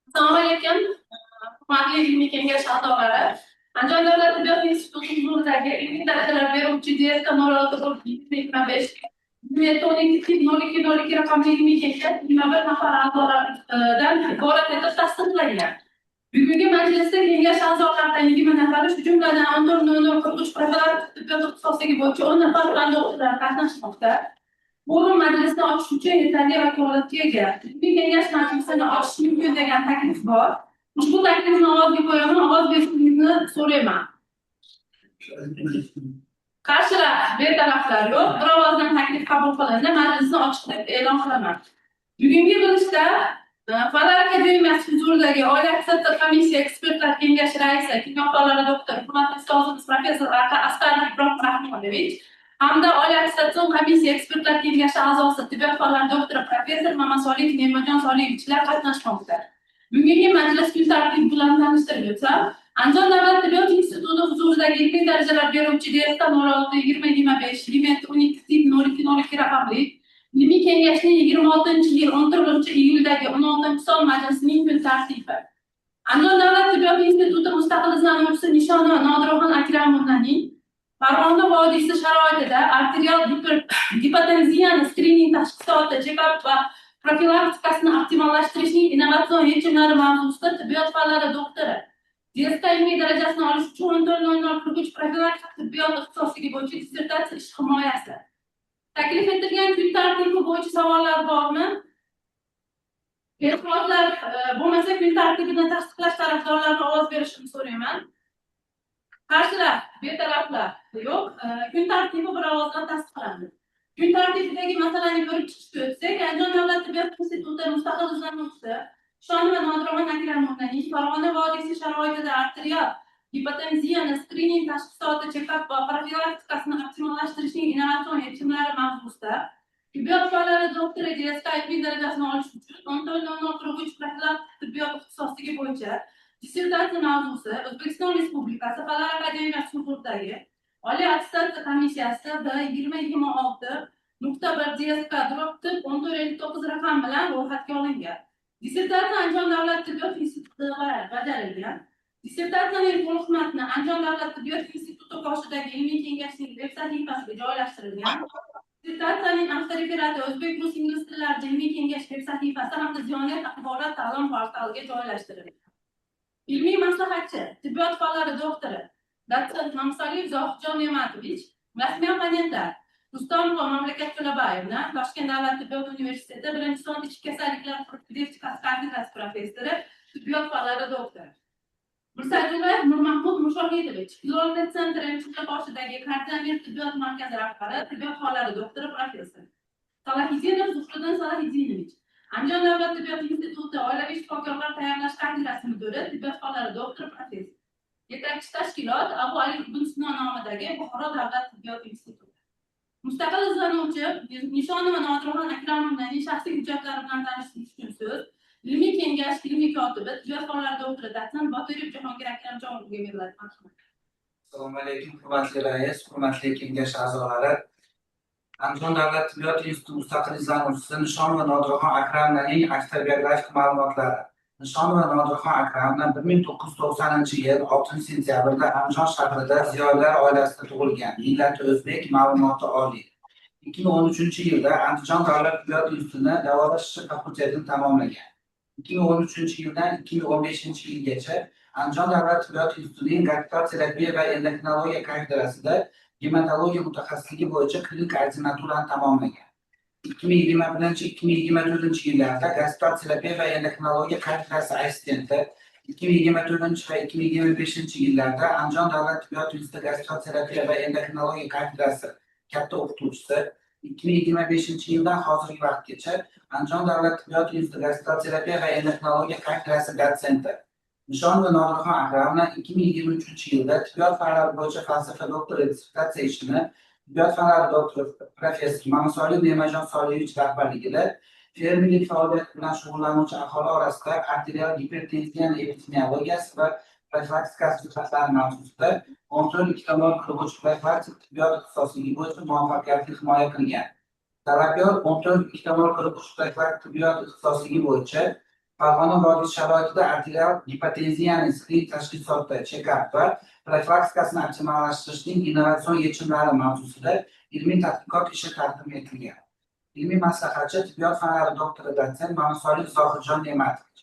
Assalomu alaykum. Hurmatli ilmiy kengash a'zolari. Andijon davlat tibbiyot instituti huzuridagi ilmiy darajalar beruvchi diyeta murojaati bo'lib 2025 2012 raqamli ilmiy kengash 21 nafar a'zolardan iborat etib tasdiqlangan. Bugungi majlisda kengash a'zolaridan 20 nafari, shu jumladan 14.00 profilaktik tibbiyot ixtisosligi bo'yicha 10 nafar fan doktorlari qatnashmoqda. Forum majlisni ochish uchun yetarli vakolatga ega. Ilmiy kengash majlisini ochish mumkin degan taklif bor. Ushbu taklifni ovozga qo'yaman, ovoz berishingizni so'rayman. Qarshilar, betaraflar yo'q. Bir ovozdan taklif qabul qilindi. Majlisni ochiq deb e'lon qilaman. Bugungi yig'ilishda Fanlar akademiyasi huzuridagi Oliy iqtisodiyot komissiya ekspertlar kengashi raisi, kimyo fanlari doktor, hurmatli ustozimiz professor Asqarov Ibrohim Rahmonovich hamda Oliy attestatsiyon komissiya ekspertlar kengashi a'zosi, tibbiyot fanlari doktori professor Mamasolih Nemajon Soliyevichlar qatnashmoqda. Bugungi majlis kun tartibi bilan tanishtirib o'tsam, Andijon davlat tibbiyot instituti huzuridagi ilmiy darajalar beruvchi DST 06-2025 12-02-02 raqamli ilmiy kengashning 26-yil 14-iyuldagi 16-son majlisining kun tartibi. Andijon davlat tibbiyot instituti mustaqil izlanuvchisi Nishona Nodiroxon Akramovnaning Farg'ona vodiysi sharoitida arterial gipotenziyani skrining tashxisoti, check-up va profilaktikasini optimallashtirishning innovatsion yechimlari mavzusida tibbiyot fanlari doktori DST ilmiy darajasini olish uchun 14.00 profilaktik tibbiyot ixtisosligi bo'yicha dissertatsiya ish himoyasi. Taklif etilgan kun tartibi bo'yicha savollar bormi? E'tirozlar bo'lmasa kun tartibini tasdiqlash tarafdorlarini ovoz berishini so'rayman. Qarshilar, betaraflar yo'q. Kun tartibi bir ovozdan tasdiqlandi. Kun tartibidagi masalani ko'rib chiqishga o'tsak, Andijon davlat tibbiyot instituti mustaqil izlanuvchisi Shonova Nodiroxon Akramovnaning Farg'ona vodiysi sharoitida arterial gipotenziyani skrining tashxisoti, check-up va profilaktikasini optimallashtirishning innovatsion yechimlari mavzusida tibbiyot fanlari doktori DSK ilmiy darajasini olish uchun 14.00 profilaktik tibbiyot ixtisosligi bo'yicha dissertatsiya mavzusi O'zbekiston Respublikasi Fanlar akademiyasi huzuridagi Oliy attestatsiya komissiyasi B2026.1 DSK tib 1459 raqam bilan ro'yxatga olingan. Dissertatsiya Andijon davlat tibbiyot institutida bajarilgan. Dissertatsiyaning to'liq matni Andijon davlat tibbiyot instituti qoshidagi ilmiy kengashning veb sahifasiga joylashtirilgan. Dissertatsiyaning avtoreferati o'zbek, rus, ingliz tillarida ilmiy kengash veb sahifasi hamda Ziyoniyat axborot ta'lim portaliga joylashtirilgan. Ilmiy maslahatchi, tibbiyot fanlari doktori, dotsent Mamsaliyev Zohidjon Ne'matovich, rasmiy opponentlar Rustamova Mamlakat To'labayevna, Toshkent davlat tibbiyot universiteti 1-son ichki kasalliklar profilaktikasi kafedrasi professori, tibbiyot fanlari doktori. Mirsajullayev Nurmahmud Mushohidovich, Filologlar centri qoshidagi Kardiomer tibbiyot markazi rahbari, tibbiyot fanlari doktori, professor. Salahidinov Zuhriddin Salahidinovich, Andijon davlat tibbiyot instituti oilaviy shifokorlar tayyorlash kafedrasi mudiri, tibbiyot fanlari doktori, professor. Yetakchi tashkilot Abu Ali ibn Sino nomidagi Buxoro davlat tibbiyot instituti. Mustaqil izlanuvchi Nishonova Nodiroxon Akramovnaning shaxsiy hujjatlari bilan tanishish uchun so'z ilmiy kengash ilmiy kotibi, tibbiyot fanlari doktori, dotsent Botirov Jahongir Akramjonovga beriladi. Assalomu alaykum, hurmatli rais, hurmatli kengash a'zolari. Andijon davlat tibbiyot instituti mustaqil izlanuvchisi Nishonova Nodiroxon Akramovnaning avtobiografik ma'lumotlari. Nishonova Nodiroxon Akramovna 1990-yil 6-sentyabrda Andijon shahrida Ziyolar oilasida tug'ilgan. Millati o'zbek, ma'lumoti oliy. 2013-yilda Andijon davlat tibbiyot institutini davolash fakultetini tamomlagan. 2013-yildan 2015-yilgacha Andijon davlat tibbiyot institutining gastro-terapiya va endokrinologiya kafedrasida gematologiya mutaxassisligi bo'yicha klinik ordinaturani tamomlagan. 2021-2024-yillarda gastro-terapiya va endokrinologiya kafedrasi assistenti, 2024 va 2025-yillarda Andijon davlat tibbiyot instituti gastro-terapiya va endokrinologiya kafedrasi katta o'qituvchisi, 2025-yildan hozirgi vaqtgacha Andijon davlat tibbiyot instituti gastro-terapiya va endokrinologiya kafedrasi dotsenti. Nishonova Nodiroxon Akramovna 2023-yilda tibbiyot fanlari bo'yicha falsafa doktori dissertatsiya ishini tibbiyot fanlari doktori professor Mamasolih Nemajon Soliyevich rahbarligida fermerlik faoliyati bilan shug'ullanuvchi aholi orasida arterial gipertenziyani epidemiologiyasi va profilaktikasi jihatlari mavzusida 14.00 profilaktik tibbiyot ixtisosligi bo'yicha muvaffaqiyatli himoya qilgan. Talabgor 14.00 profilaktik tibbiyot ixtisosligi bo'yicha Farg'ona vodiysi sharoitida arterial gipotenziyaning skrining tashxisoti, check-up va profilaktikasini optimallashtirishning innovatsion yechimlari mavzusida ilmiy tadqiqot ishi taqdim etilgan. Ilmiy maslahatchi, tibbiyot fanlari doktori, dotsent Ma'sumali Zohidjon Ne'matovich.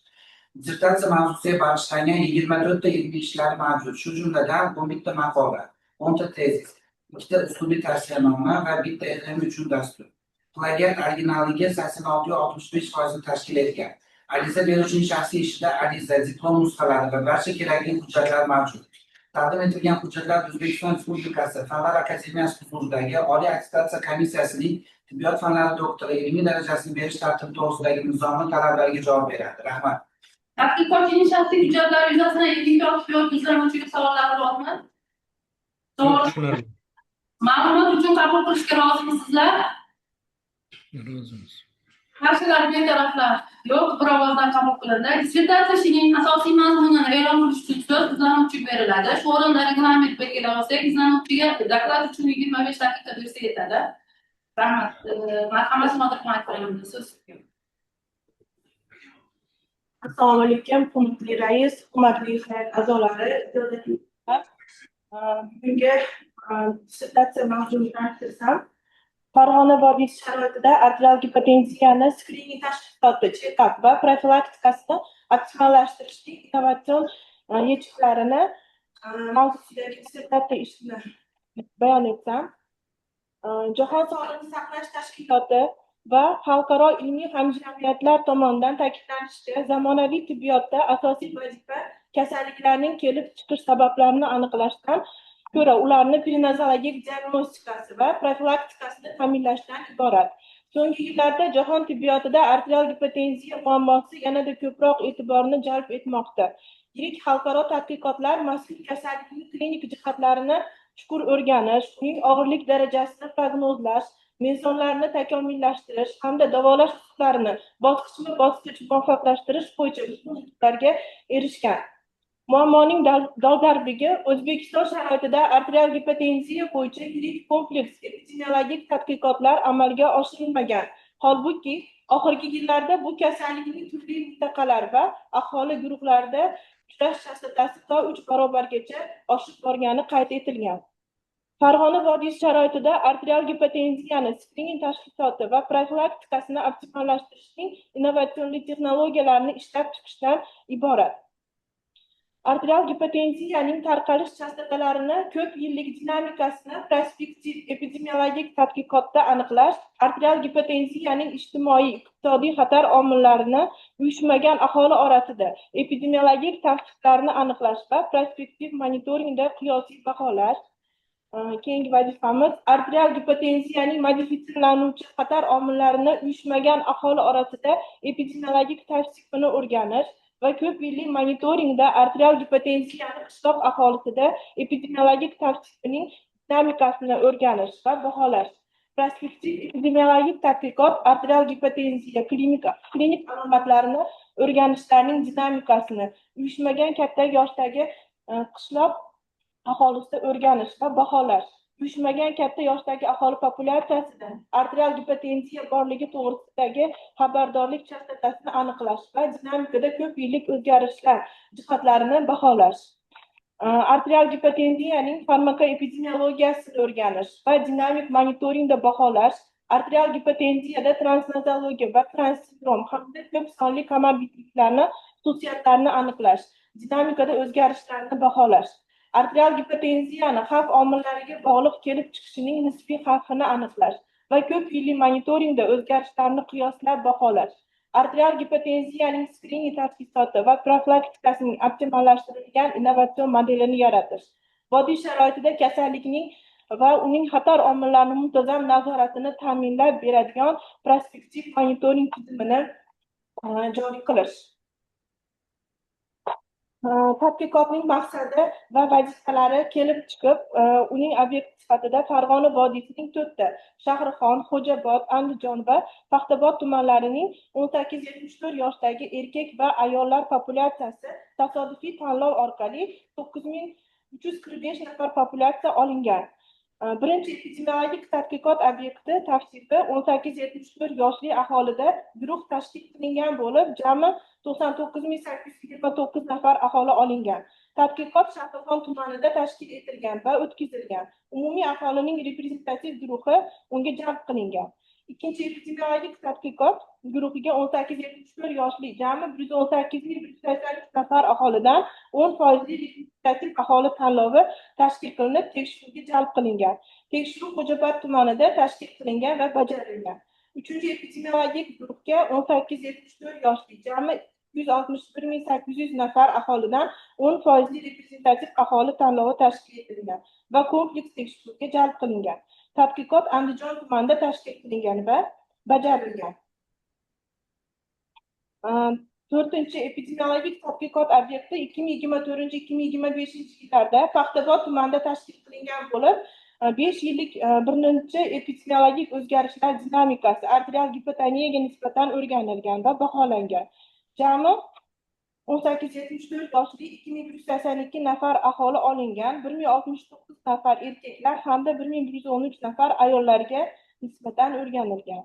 Dissertatsiya mavzusiga bag'ishlangan 24 ta ilmiy ishlar mavjud. Shu jumladan 11 ta maqola, 10 ta tezis, 2 ta uslubiy tavsiyanoma va 1 ta ilmiy uchun dastur. Plagiat originaliga 86-65% tashkil etgan. Ariza beruvchining shaxsiy ishida ariza, diplom nusxalari va barcha kerakli hujjatlar mavjud. Taqdim etilgan hujjatlar O'zbekiston Respublikasi Fanlar akademiyasi huzuridagi Oliy attestatsiya komissiyasining tibbiyot fanlari doktori ilmiy darajasini berish tartibi to'g'risidagi nizomli talablariga javob beradi. Rahmat. Tadqiqotchining shaxsiy hujjatlari yuzasidan ilmiy tibbiyot izlanuvchiga savollar bormi? Savol. Ma'lumot uchun qabul qilishga rozimisizlar? Rozimiz. Qarshilar betaraflar yo'q, bir ovozdan qabul qilindi. Dissertatsiya ishining asosiy mazmunini e'lon qilish uchun so'z izlanuvchiga beriladi. Shu o'rinda reglament belgilab olsak, izlanuvchiga doklad uchun 25 daqiqa bersa yetadi. Rahmat. Marhamat, Nodirxon so'z. Assalomu alaykum, hurmatli rais, hurmatli hay'at a'zolari. Bugungi dissertatsiya mavzuni tanishtirsam, Farg'ona vodiysi sharoitida arterial gipotenziyani skrining tashxisoti, check-up va profilaktikasini optimallashtirishning innovatsion yechimlarini mavzusidagi dissertatsiya ishini bayon etsam, Jahon sog'liqni saqlash tashkiloti va xalqaro ilmiy hamjamiyatlar tomonidan ta'kidlanishicha, zamonaviy tibbiyotda asosiy vazifa kasalliklarning kelib chiqish sabablarini aniqlashdan ko'ra ularni prenozologik diagnostikasi va profilaktikasini ta'minlashdan iborat. So'nggi yillarda jahon tibbiyotida arterial gipotenziya muammosi yanada ko'proq e'tiborni jalb etmoqda. Yirik xalqaro tadqiqotlar mazkur kasallikning klinik jihatlarini chuqur o'rganish, uning og'irlik darajasini prognozlash, mezonlarni takomillashtirish hamda davolash usullarini bosqichma-bosqich muvofiqlashtirish bo'yicha yutuqlarga erishgan. Muammoning dolzarbligi O'zbekiston sharoitida arterial gipotenziya bo'yicha yirik kompleks epidemiologik tadqiqotlar amalga oshirilmagan. Holbuki, oxirgi yillarda bu kasallikning turli mintaqalar va aholi guruhlarida uchrash chastotasi to 3 barobargacha oshib borgani qayd etilgan. Farg'ona vodiysi sharoitida arterial gipotenziyani skrining tashxisoti va profilaktikasini optimallashtirishning innovatsion texnologiyalarini ishlab chiqishdan iborat. Arterial gipotenziyaning tarqalish chastotalarini ko'p yillik dinamikasini prospektiv epidemiologik tadqiqotda aniqlash, arterial gipotenziyaning ijtimoiy, iqtisodiy xatar omillarini uyushmagan aholi orasida epidemiologik tavsiflarni aniqlash va prospektiv monitoringda qiyosiy baholash. Keyingi vazifamiz arterial gipotenziyaning modifitsiylanuvchi xatar omillarini uyushmagan aholi orasida epidemiologik tavsifini o'rganish va ko'p yillik monitoringda arterial gipotenziyani qishloq aholisida epidemiologik tavsifining dinamikasini o'rganish va baholash. Prospektiv epidemiologik tadqiqot arterial gipotenziya klinik alomatlarini o'rganishlarning dinamikasini uyushmagan katta yoshdagi qishloq aholisida o'rganish va baholash. Uyushmagan katta yoshdagi aholi populyatsiyasida arterial gipotenziya borligi to'g'risidagi xabardorlik chastotasini aniqlash va dinamikada ko'p yillik o'zgarishlar jihatlarini baholash. Arterial gipotenziyaning farmakoepidemiologiyasini o'rganish va dinamik monitoringda baholash. Arterial gipotenziyada transnozologiya va transsindrom hamda ko'p sonli komorbidliklarni xususiyatlarini aniqlash. Dinamikada o'zgarishlarni baholash. Arterial gipotenziyani xavf omillariga bog'liq kelib chiqishining nisbiy xavfini aniqlash va ko'p yillik monitoringda o'zgarishlarni qiyoslab baholash. Arterial gipotenziyaning skrining tashxisoti va profilaktikasining optimallashtirilgan innovatsion modelini yaratish. Vodiy sharoitida kasallikning va uning xatar omillarini muntazam nazoratini ta'minlab beradigan prospektiv monitoring tizimini joriy qilish. Tadqiqotning maqsadi va vazifalari kelib chiqib, uning obyekt sifatida Farg'ona vodiysining 4 ta Shahrixon, Xo'jobod, Andijon va Paxtabod tumanlarining 18-74 yoshdagi erkak va ayollar populyatsiyasi tasodifiy tanlov orqali 9345 nafar populyatsiya olingan. Birinchi epidemiologik tadqiqot obyekti tavsifi 18-74 yoshli aholida guruh tashkil qilingan bo'lib, jami 99.829 nafar aholi olingan. Tadqiqot Shahrixon tumanida tashkil etilgan va o'tkazilgan. Umumiy aholining reprezentativ guruhi unga jalb qilingan. Ikkinchi epidemiologik tadqiqot guruhiga 18-74 yoshli jami 118.180 nafar aholidan 10% reprezentativ aholi tanlovi tashkil qilinib, tekshiruvga jalb qilingan. Tekshiruv Xo'jaobod tumanida tashkil qilingan va bajarilgan. Uchinchi epidemiologik guruhga 18-74 yoshli jami 161.800 nafar aholidan 10% reprezentativ aholi tanlovi tashkil etilgan va kompleks tekshiruvga jalb qilingan. Tadqiqot Andijon tumanida tashkil qilingan va bajarilgan. To'rtinchi epidemiologik tadqiqot obyekti 2024-2025 yillarda Paxtaobod tumanida tashkil qilingan bo'lib, 5 yillik birinchi epidemiologik o'zgarishlar dinamikasi arterial gipotoniyaga nisbatan o'rganilgan va baholangan. Jami 18-74 yoshli 2182 nafar aholi olingan, 1069 nafar erkaklar hamda 1113 nafar ayollarga nisbatan o'rganilgan.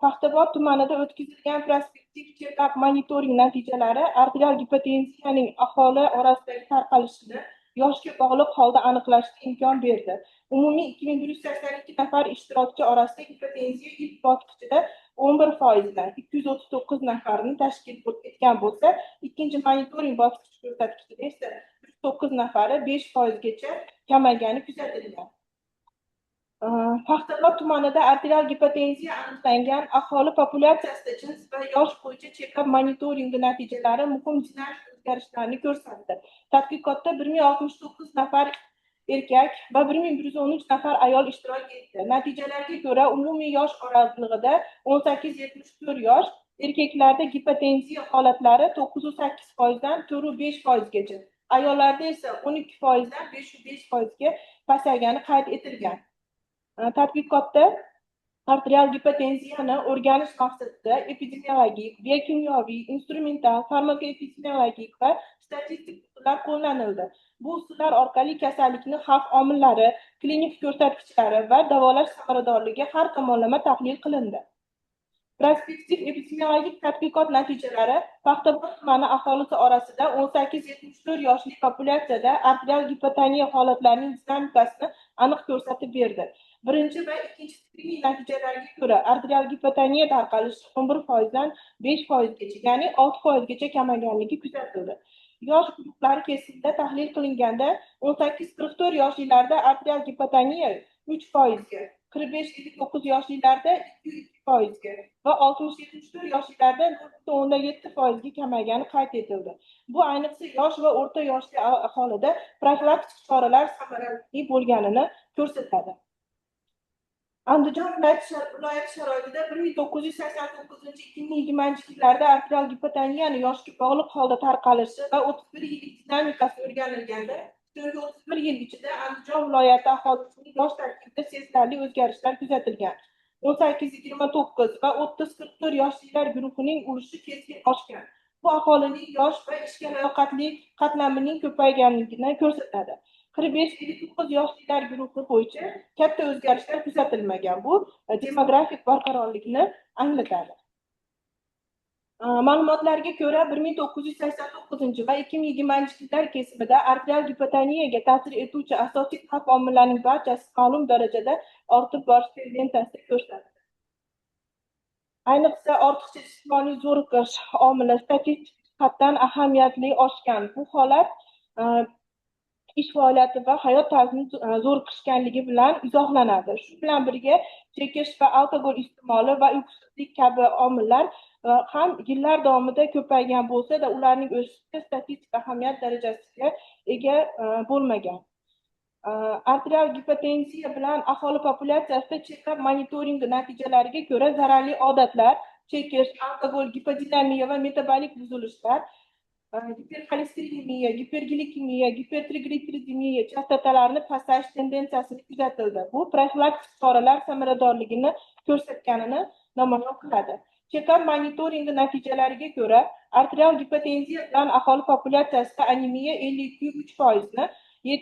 Paxtaobod tumanida o'tkazilgan prospektiv check-up monitoring natijalari arterial gipotenziyaning aholi orasidagi tarqalishini yoshga bog'liq holda aniqlashga imkon berdi. Umumiy 2182 nafar ishtirokchi orasida gipotenziya ilk bosqichida 11% dan 239 nafarni tashkil etgan bo'lsa, ikkinchi monitoring bosqichi ko'rsatkichida esa 9 nafari 5% gacha kamaygani kuzatilgan. Paxtaobod tumanida arterial gipotenziya aniqlangan aholi populyatsiyasida jins va yosh bo'yicha check-up monitoringi natijalari muhim dinamik o'zgarishlarni ko'rsatdi. Tadqiqotda 1069 nafar erkak va 1113 nafar ayol ishtirok etdi. Natijalarga ko'ra, umumiy yosh oralig'ida 18-74 yosh erkaklarda gipotenziya holatlari 9.8% dan 4.5% gacha, ayollarda esa 12% dan 5.5% ga pasaygani qayd etilgan. Tadqiqotda arterial gipotenziyani o'rganish maqsadida epidemiologik, biokimyoviy, instrumental, farmakoepidemiologik va statistik usullar qo'llanildi. Bu usullar orqali kasallikning xavf omillari, klinik ko'rsatkichlari va davolash samaradorligi har tomonlama tahlil qilindi. Prospektiv epidemiologik tadqiqot natijalari Paxtaobod tumani aholisi orasida 18-74 yoshli populyatsiyada arterial gipotoniya holatlarining dinamikasini aniq ko'rsatib berdi. Birinchi va ikkinchi skrining natijalariga ko'ra arterial gipotoniya tarqalishi 11% dan 5% gacha, ya'ni 6% gacha kamayganligi kuzatildi. Yosh guruhlari kesimida tahlil qilinganda 18-44 yoshlilarda arterial gipotoniya 3% ga, 45-59 yoshlilarda 2% ga va 60-74 yoshlilarda 0.7% ga kamaygani qayd etildi. Bu ayniqsa yosh va o'rta yoshli aholida profilaktik choralar samarali bo'lganini ko'rsatadi. Andijon viloyati sharoitida 1989-2020 yillarda arterial gipotoniyani yoshga bog'liq holda tarqalishi va 31 yillik dinamikasi o'rganilganda, so'nggi 31 yil ichida Andijon viloyati aholisining yosh tarkibida sezilarli o'zgarishlar kuzatilgan. 18-29 va 30-44 yoshlilar guruhining ulushi keskin oshgan. Bu aholining yosh va ishga layoqatli qatlamining ko'payganligini ko'rsatadi. 45-59 yoshlilar guruhi bo'yicha katta o'zgarishlar kuzatilmagan. Bu demografik barqarorlikni anglatadi. Ma'lumotlarga ko'ra 1989 va 2020 yillar kesimida arterial gipotoniyaga ta'sir etuvchi asosiy xavf omillarining barchasi ma'lum darajada ortib borish tendensiyasi ko'rsatdi. Ayniqsa ortiqcha jismoniy zo'riqish omili statistik jihatdan ahamiyatli oshgan. Bu holat ish faoliyati va hayot tarzini zo'riqishganligi bilan izohlanadi. Shu bilan birga chekish va alkogol iste'moli va uyqusizlik kabi omillar ham yillar davomida ko'paygan bo'lsa-da, ularning o'sishi statistik ahamiyat darajasiga ega bo'lmagan. Arterial gipotenziya bilan aholi populyatsiyasida check-up monitoring natijalariga ko'ra zararli odatlar, chekish, alkogol, gipodinamiya va metabolik buzilishlar, giperxolesteriniya, giperglikemiya, gipertrigliseridemiya chastotalarini pasayish tendensiyasini kuzatildi. Bu profilaktik choralar samaradorligini ko'rsatganini namoyon qiladi. Check-up monitoringi natijalariga ko'ra, arterial gipotenziya bilan aholi populyatsiyasida anemiya 52.3%ni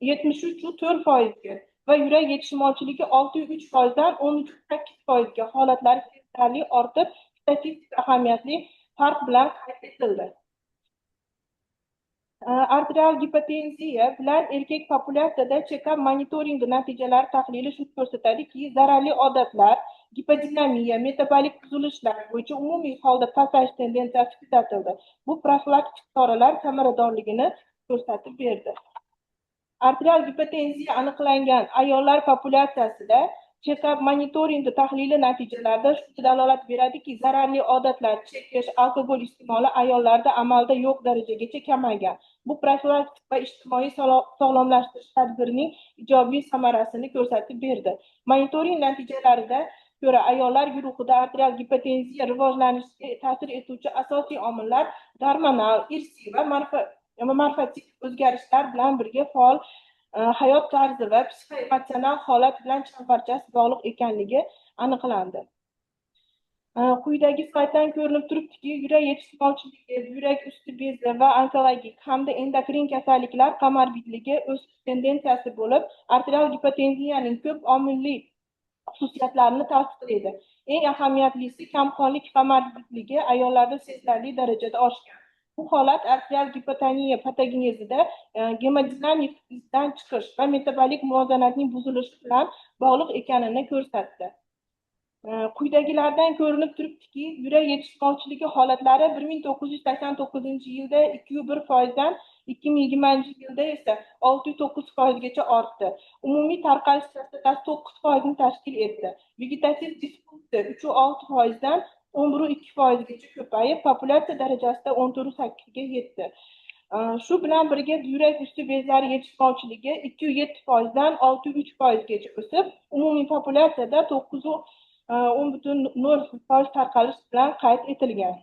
73.4% ga, va yurak yetishmovchiligi 6,3% 13,8%ga holatlari sezilarli ortib, statistik ahamiyatli farq bilan qayd etildi. Arterial gipotenziya bilan erkak populyatsiyada check-up monitoringi natijalari tahlili shuni ko'rsatadiki, zararli odatlar, gipodinamiya, metabolik buzilishlar bo'yicha umumiy holda pasayish tendensiyasi kuzatildi. Bu profilaktik choralar samaradorligini ko'rsatib berdi. Arterial gipotenziya aniqlangan ayollar populyatsiyasida check-up monitoringi tahlili natijalarida shunga dalolat beradiki, zararli odatlar, chekish, alkogol iste'moli ayollarda amalda yo'q darajagacha kamaygan. Bu profilaktik va ijtimoiy sog'lomlashtirish tadbirining ijobiy samarasini ko'rsatib berdi. Monitoring natijalarida ko'ra ayollar guruhida arterial gipotenziya rivojlanishiga ta'sir etuvchi asosiy omillar gormonal, irsiy va morfotik o'zgarishlar bilan birga faol hayot tarzi va psixoemotsional holat bilan chambarchas bog'liq ekanligi aniqlandi. Quyidagi slayddan ko'rinib turibdiki, yurak yetishmovchiligi, yurak usti bezi va onkologik hamda endokrin kasalliklar komorbidligi o'sish tendensiyasi bo'lib, arterial gipotenziyaning ko'p omilli xususiyatlarini tasdiqlaydi. Eng ahamiyatlisi kamqonlik komorbidligi ayollarda sezilarli darajada oshgan. Bu holat arterial gipotoniya patogenezida gemodinamik izdan chiqish va metabolik muvozanatning buzilishi bilan bog'liq ekanini ko'rsatdi. Quyidagilardan ko'rinib turibdiki, yurak yetishmovchiligi holatlari 1989-yilda 2,1%dan 2020-yilda esa 6,9%gacha ortdi. Umumiy tarqalish chastotasi 9% tashkil etdi. Vegetativ disfunksiya 3,6%dan 11,2%gacha ko'payib, populyatsiya darajasida 14,8 ga yetdi. Shu bilan birga yurak usti bezlari yetishmovchiligi 2,7%dan 6,3%gacha o'sib, umumiy populyatsiyada 9,10% tarqalish bilan qayd etilgan.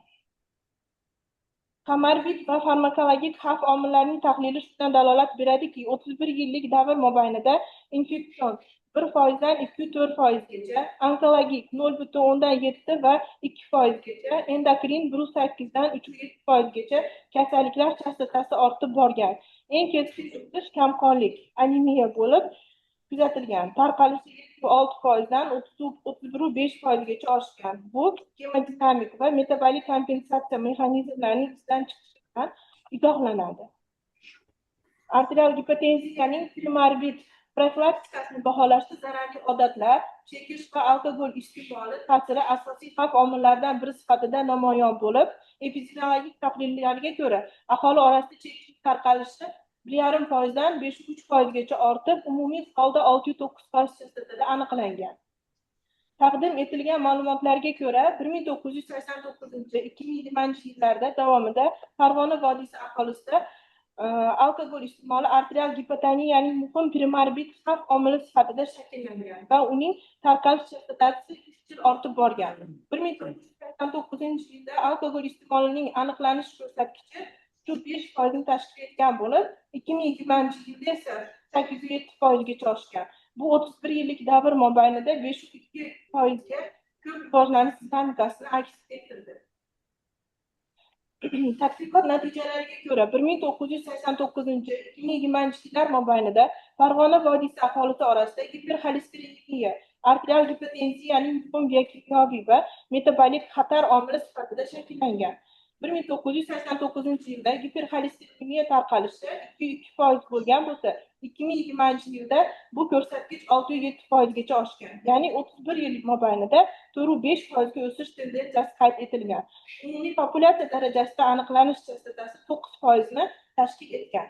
Komorbid va farmakologik xavf omillarining tahlili shundan dalolat beradiki, 31 yillik davr mobaynida infeksion 1%dan 2,4%gacha, onkologik 0,7 va 2%gacha, endokrin 1,8 dan 3,7%gacha kasalliklar chastotasi ortib borgan. Eng keskin o'sish kamqonlik, anemiya bo'lib kuzatilgan. Tarqalishi 6% dan 31,5%gacha oshgan. Bu gemodinamik va metabolik kompensatsiya mexanizmlarining izdan chiqishi bilan izohlanadi. Arterial gipotenziyaning primorbid profilaktikasini baholashda zararli odatlar, chekish va alkogol iste'moli ta'siri asosiy xavf omillaridan biri sifatida namoyon bo'lib, epidemiologik tahlillarga ko'ra aholi orasida chekish tarqalishi 1,5%dan 5,3%gacha ortib, umumiy holda 6,9% chastotida aniqlangan. Taqdim etilgan ma'lumotlarga ko'ra, 1989-2020 yillarda davomida Farg'ona vodiysi aholisida alkogol iste'moli arterial gipotoniyaning muhim primorbid xavf omili sifatida shakllangan va uning tarqalish chastotasi izchil ortib borgan. 1989-yilda alkogol iste'molining aniqlanish ko'rsatkichi 5% tashkil etgan bo'lib, 2020-yilda esa 8,7%gacha oshgan. Bu 31 yillik davr mobaynida 5,2%ga ko'p rivojlanish dinamikasini aks ettirdi. Tadqiqot natijalariga ko'ra 1989-2020 yillar mobaynida Farg'ona vodiysi aholisi orasida giperxolesterinemiya, arterial gipotenziyaning muhim biokimyoviy va metabolik xatar omili sifatida shakllangan. 1989-yilda giperxolesterinemiya tarqalishi 2,2% bo'lgan bo'lsa, 2020 yilda bu ko'rsatkich 6,7%gacha oshgan. Ya'ni 31 yil mobaynida 4,5% ga o'sish tendensiyasi qayd etilgan. Umumiy populyatsiya darajasida aniqlanish chastotasi 9% ni tashkil etgan.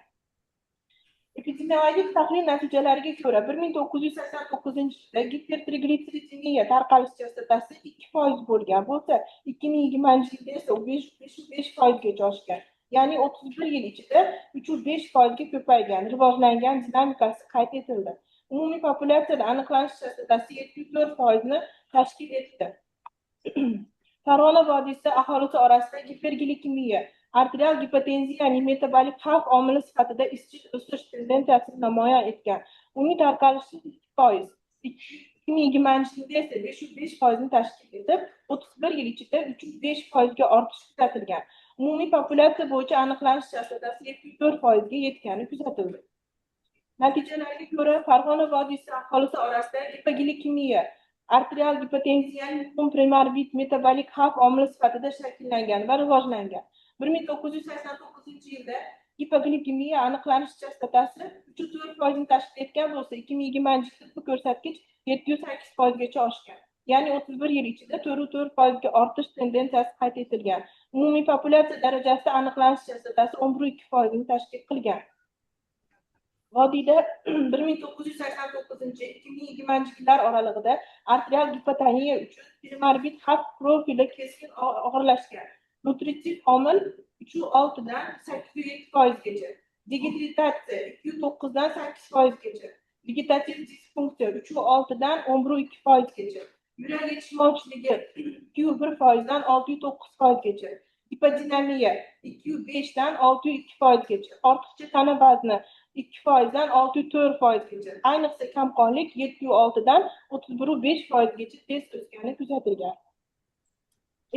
Epidemiologik tahlil natijalariga ko'ra 1989-yilda gipertriglitseridemiya tarqalish chastotasi 2% bo'lgan bo'lsa, 2020 yilda esa 5,5%gacha oshgan. Ya'ni 31 yil ichida 3,5% ga ko'paygan, rivojlangan dinamikasi qayd etildi. Umumiy populyatsiyada aniqlanish chastotasi 7,4% ni tashkil etdi. Farg'ona vodiysi aholisi orasida giperglikemiya, arterial gipotenziyaning metabolik xavf omili sifatida izchil o'sish tendensiyasini namoyon etgan. Uning tarqalishi 2%. 2020 yilda esa 5,5% ni tashkil etib, 31 yil ichida 3,5% ga ortish kuzatilgan. Umumiy populyatsiya bo'yicha aniqlanish chastotasi 7,4% ga yetgani kuzatildi. Natijalarga ko'ra, Farg'ona vodiysi aholisi orasida gipoglikemiya, arterial gipotenziyaning muhim premorbid metabolik xavf omili sifatida shakllangan va rivojlangan. 1989 yilda gipoglikemiya aniqlanish chastotasi 3-4% tashkil etgan bo'lsa, 2020 yilda bu ko'rsatkich 7-8%gacha oshgan. Ya'ni 31 yil ichida 4-4% ga ortish tendensiyasi qayd etilgan. Umumiy populyatsiya darajasida aniqlanish chastotasi 11-2% ni tashkil qilgan. Vodiyda 1989-2020 yillar oralig'ida arterial gipotoniya uchun premorbid xavf profili keskin og'irlashgan. Nutritiv omil 3,6 dan 8,7%gacha, degidratatsiya 2,9 dan 8%gacha, vegetativ disfunksiya 3,6 dan 11,2%gacha, yurak yetishmovchiligi 2,1% dan 6,9%gacha, hipodinamiya 2,5 dan 6,2%gacha, ortiqcha tana vazni 2% dan 6,4%gacha, ayniqsa kamqonlik 7,6 dan 31,5%gacha tez o'sgani kuzatilgan.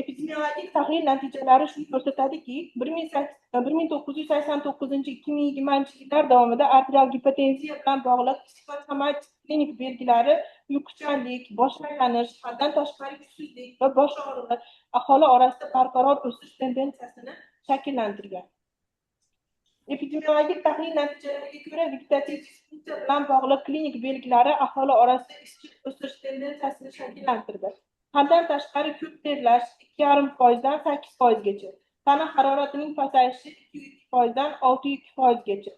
Epidemiologik tahlil natijalari shuni ko'rsatadiki, 1989-2020 yillar davomida arterial gipotenziya bilan bog'liq psixosomatik klinik belgilari uyquchanlik, bosh aylanish, haddan tashqari kuchsizlik va bosh og'rig'i aholi orasida barqaror o'sish tendensiyasini shakllantirgan. Epidemiologik tahlil natijalariga ko'ra, vegetativ disfunksiya bilan bog'liq klinik belgilari aholi orasida izchil o'sish tendensiyasini shakllantirdi. Haddan tashqari ko'p terlash 2,5% dan 8%gacha, tana haroratining pasayishi 2,2% dan 6,2%gacha,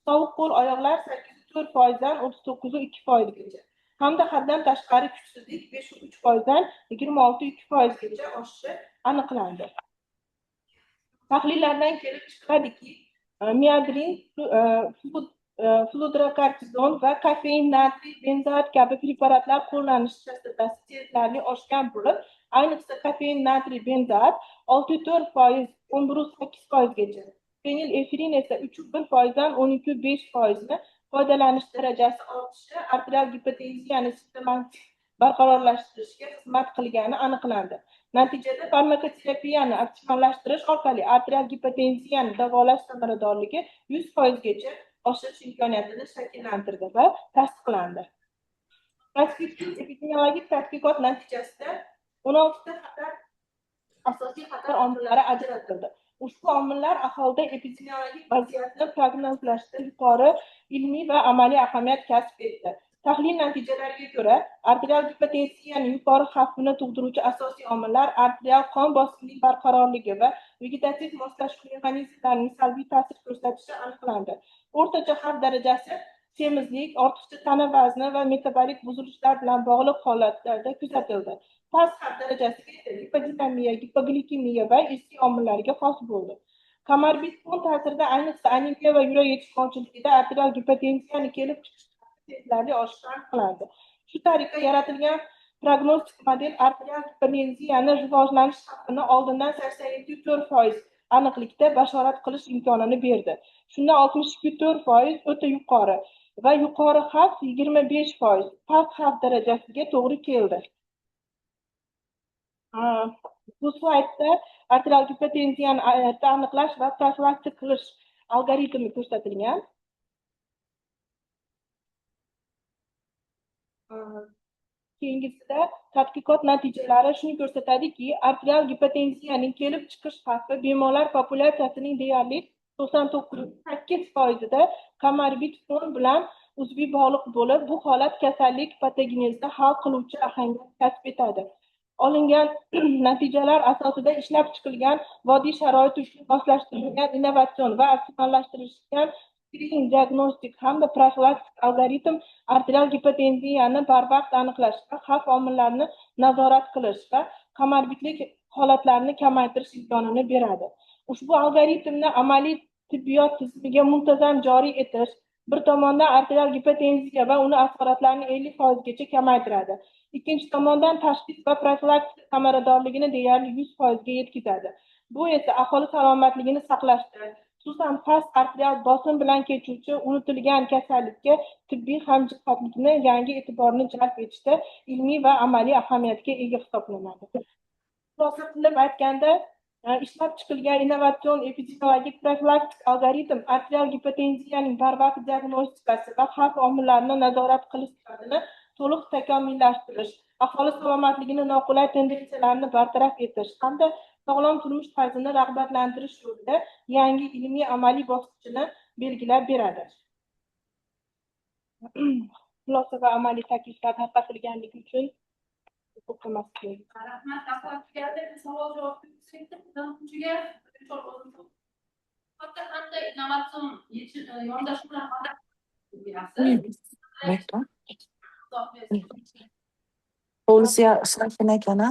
sovuq qo'l oyoqlar 8,4% dan 39,2%gacha, hamda haddan tashqari kuchsizlik 5,3% dan 26,2%gacha oshishi aniqlandi. Tahlillardan kelib chiqadiki, miadrin, fludrokortizon va kofein natriy benzoat kabi preparatlar qo'llanish chastotasi sezilarli oshgan bo'lib, ayniqsa kofein natriy benzoat 6,4% 11,8%gacha, fenilefrin esa 3,1% dan 12,5% ni foydalanish darajasi ortishi arterial gipotenziyani sistematik barqarorlashtirishga xizmat qilgani aniqlandi. Natijada farmakoterapiyani aktivlashtirish orqali arterial gipotenziyani davolash samaradorligi 100%gacha oshirish imkoniyatini shakllantirdi va tasdiqlandi. Epidemiologik tadqiqot natijasida 16 ta asosiy xatar omillari ajratildi. Ushbu omillar aholida epidemiologik vaziyatni prognozlashda yuqori ilmiy va amaliy ahamiyat kasb etdi. Tahlil natijalariga ko'ra, arterial gipotenziyani yuqori xavfini tug'diruvchi asosiy omillar arterial qon bosimining barqarorligi va vegetativ moslashuv mexanizmlarining salbiy ta'sir ko'rsatishi aniqlandi. O'rtacha xavf darajasi semizlik, ortiqcha tana vazni va metabolik buzilishlar bilan bog'liq holatlarda kuzatildi. Past xavf darajasiga esa gipodinamiya, gipoglikemiya va eski omillarga xos bo'ldi. Komorbid fon ta'sirida ayniqsa anemiya va yurak yetishmovchiligida arterial gipotenziyani kelib chiqish sezilarli oshishi aniqlandi. Shu tariqa yaratilgan prognostik model arterial gipotenziyani rivojlanish xavfini oldindan 87,4% aniqlikda bashorat qilish imkonini berdi. Shunda 62,4% o'ta yuqori va yuqori xavf 25%, past xavf darajasiga to'g'ri keldi. Bu slaydda arterial gipotenziyani aniqlash va profilaktika qilish algoritmi ko'rsatilgan. Keyingisida tadqiqot natijalari shuni ko'rsatadiki, arterial gipotenziyaning kelib chiqish xavfi bemorlar populyatsiyasining deyarli 98%da komorbid fon bilan uzviy bog'liq bo'lib, bu holat kasallik patogenezida hal qiluvchi ahamiyat kasb etadi. Olingan natijalar asosida ishlab chiqilgan vodiy sharoiti uchun moslashtirilgan innovatsion va optimallashtirilgan screening diagnostik hamda profilaktik algoritm arterial gipotenziyani barvaqt aniqlash va xavf omillarini nazorat qilish va komorbidlik holatlarini kamaytirish imkonini beradi. Ushbu algoritmni amaliy tibbiyot tizimiga muntazam joriy etish bir tomondan arterial gipotenziya va uni asoratlarini 50%gacha kamaytiradi. Ikkinchi tomondan tashxis va profilaktika samaradorligini deyarli 100% ga yetkazadi. Bu esa aholi salomatligini saqlashda, xususan past arterial bosim bilan kechuvchi unutilgan kasallikka tibbiy hamjihatlikni yangi e'tiborni jalb etishda ilmiy va amaliy ahamiyatga ega hisoblanadi. Xulosa qilib aytganda, ishlab chiqilgan innovatsion epidemiologik profilaktik algoritm arterial gipotenziyaning barvaqt diagnostikasi va xavf omillarini nazorat qilish sifatini to'liq takomillashtirish, aholi salomatligini noqulay tendensiyalarni bartaraf etish hamda sog'lom turmush tarzini rag'batlantirish yo'lida yangi ilmiy amaliy bosqichini belgilab beradi. Xulosa va amaliy takliflar tarqatilganligi uchun to'xtamaslik. Rahmat, taqdirga savol javob berishda o'quvchiga katta qanday innovatsion yondashuvlar Polisiya ishlagan ekana.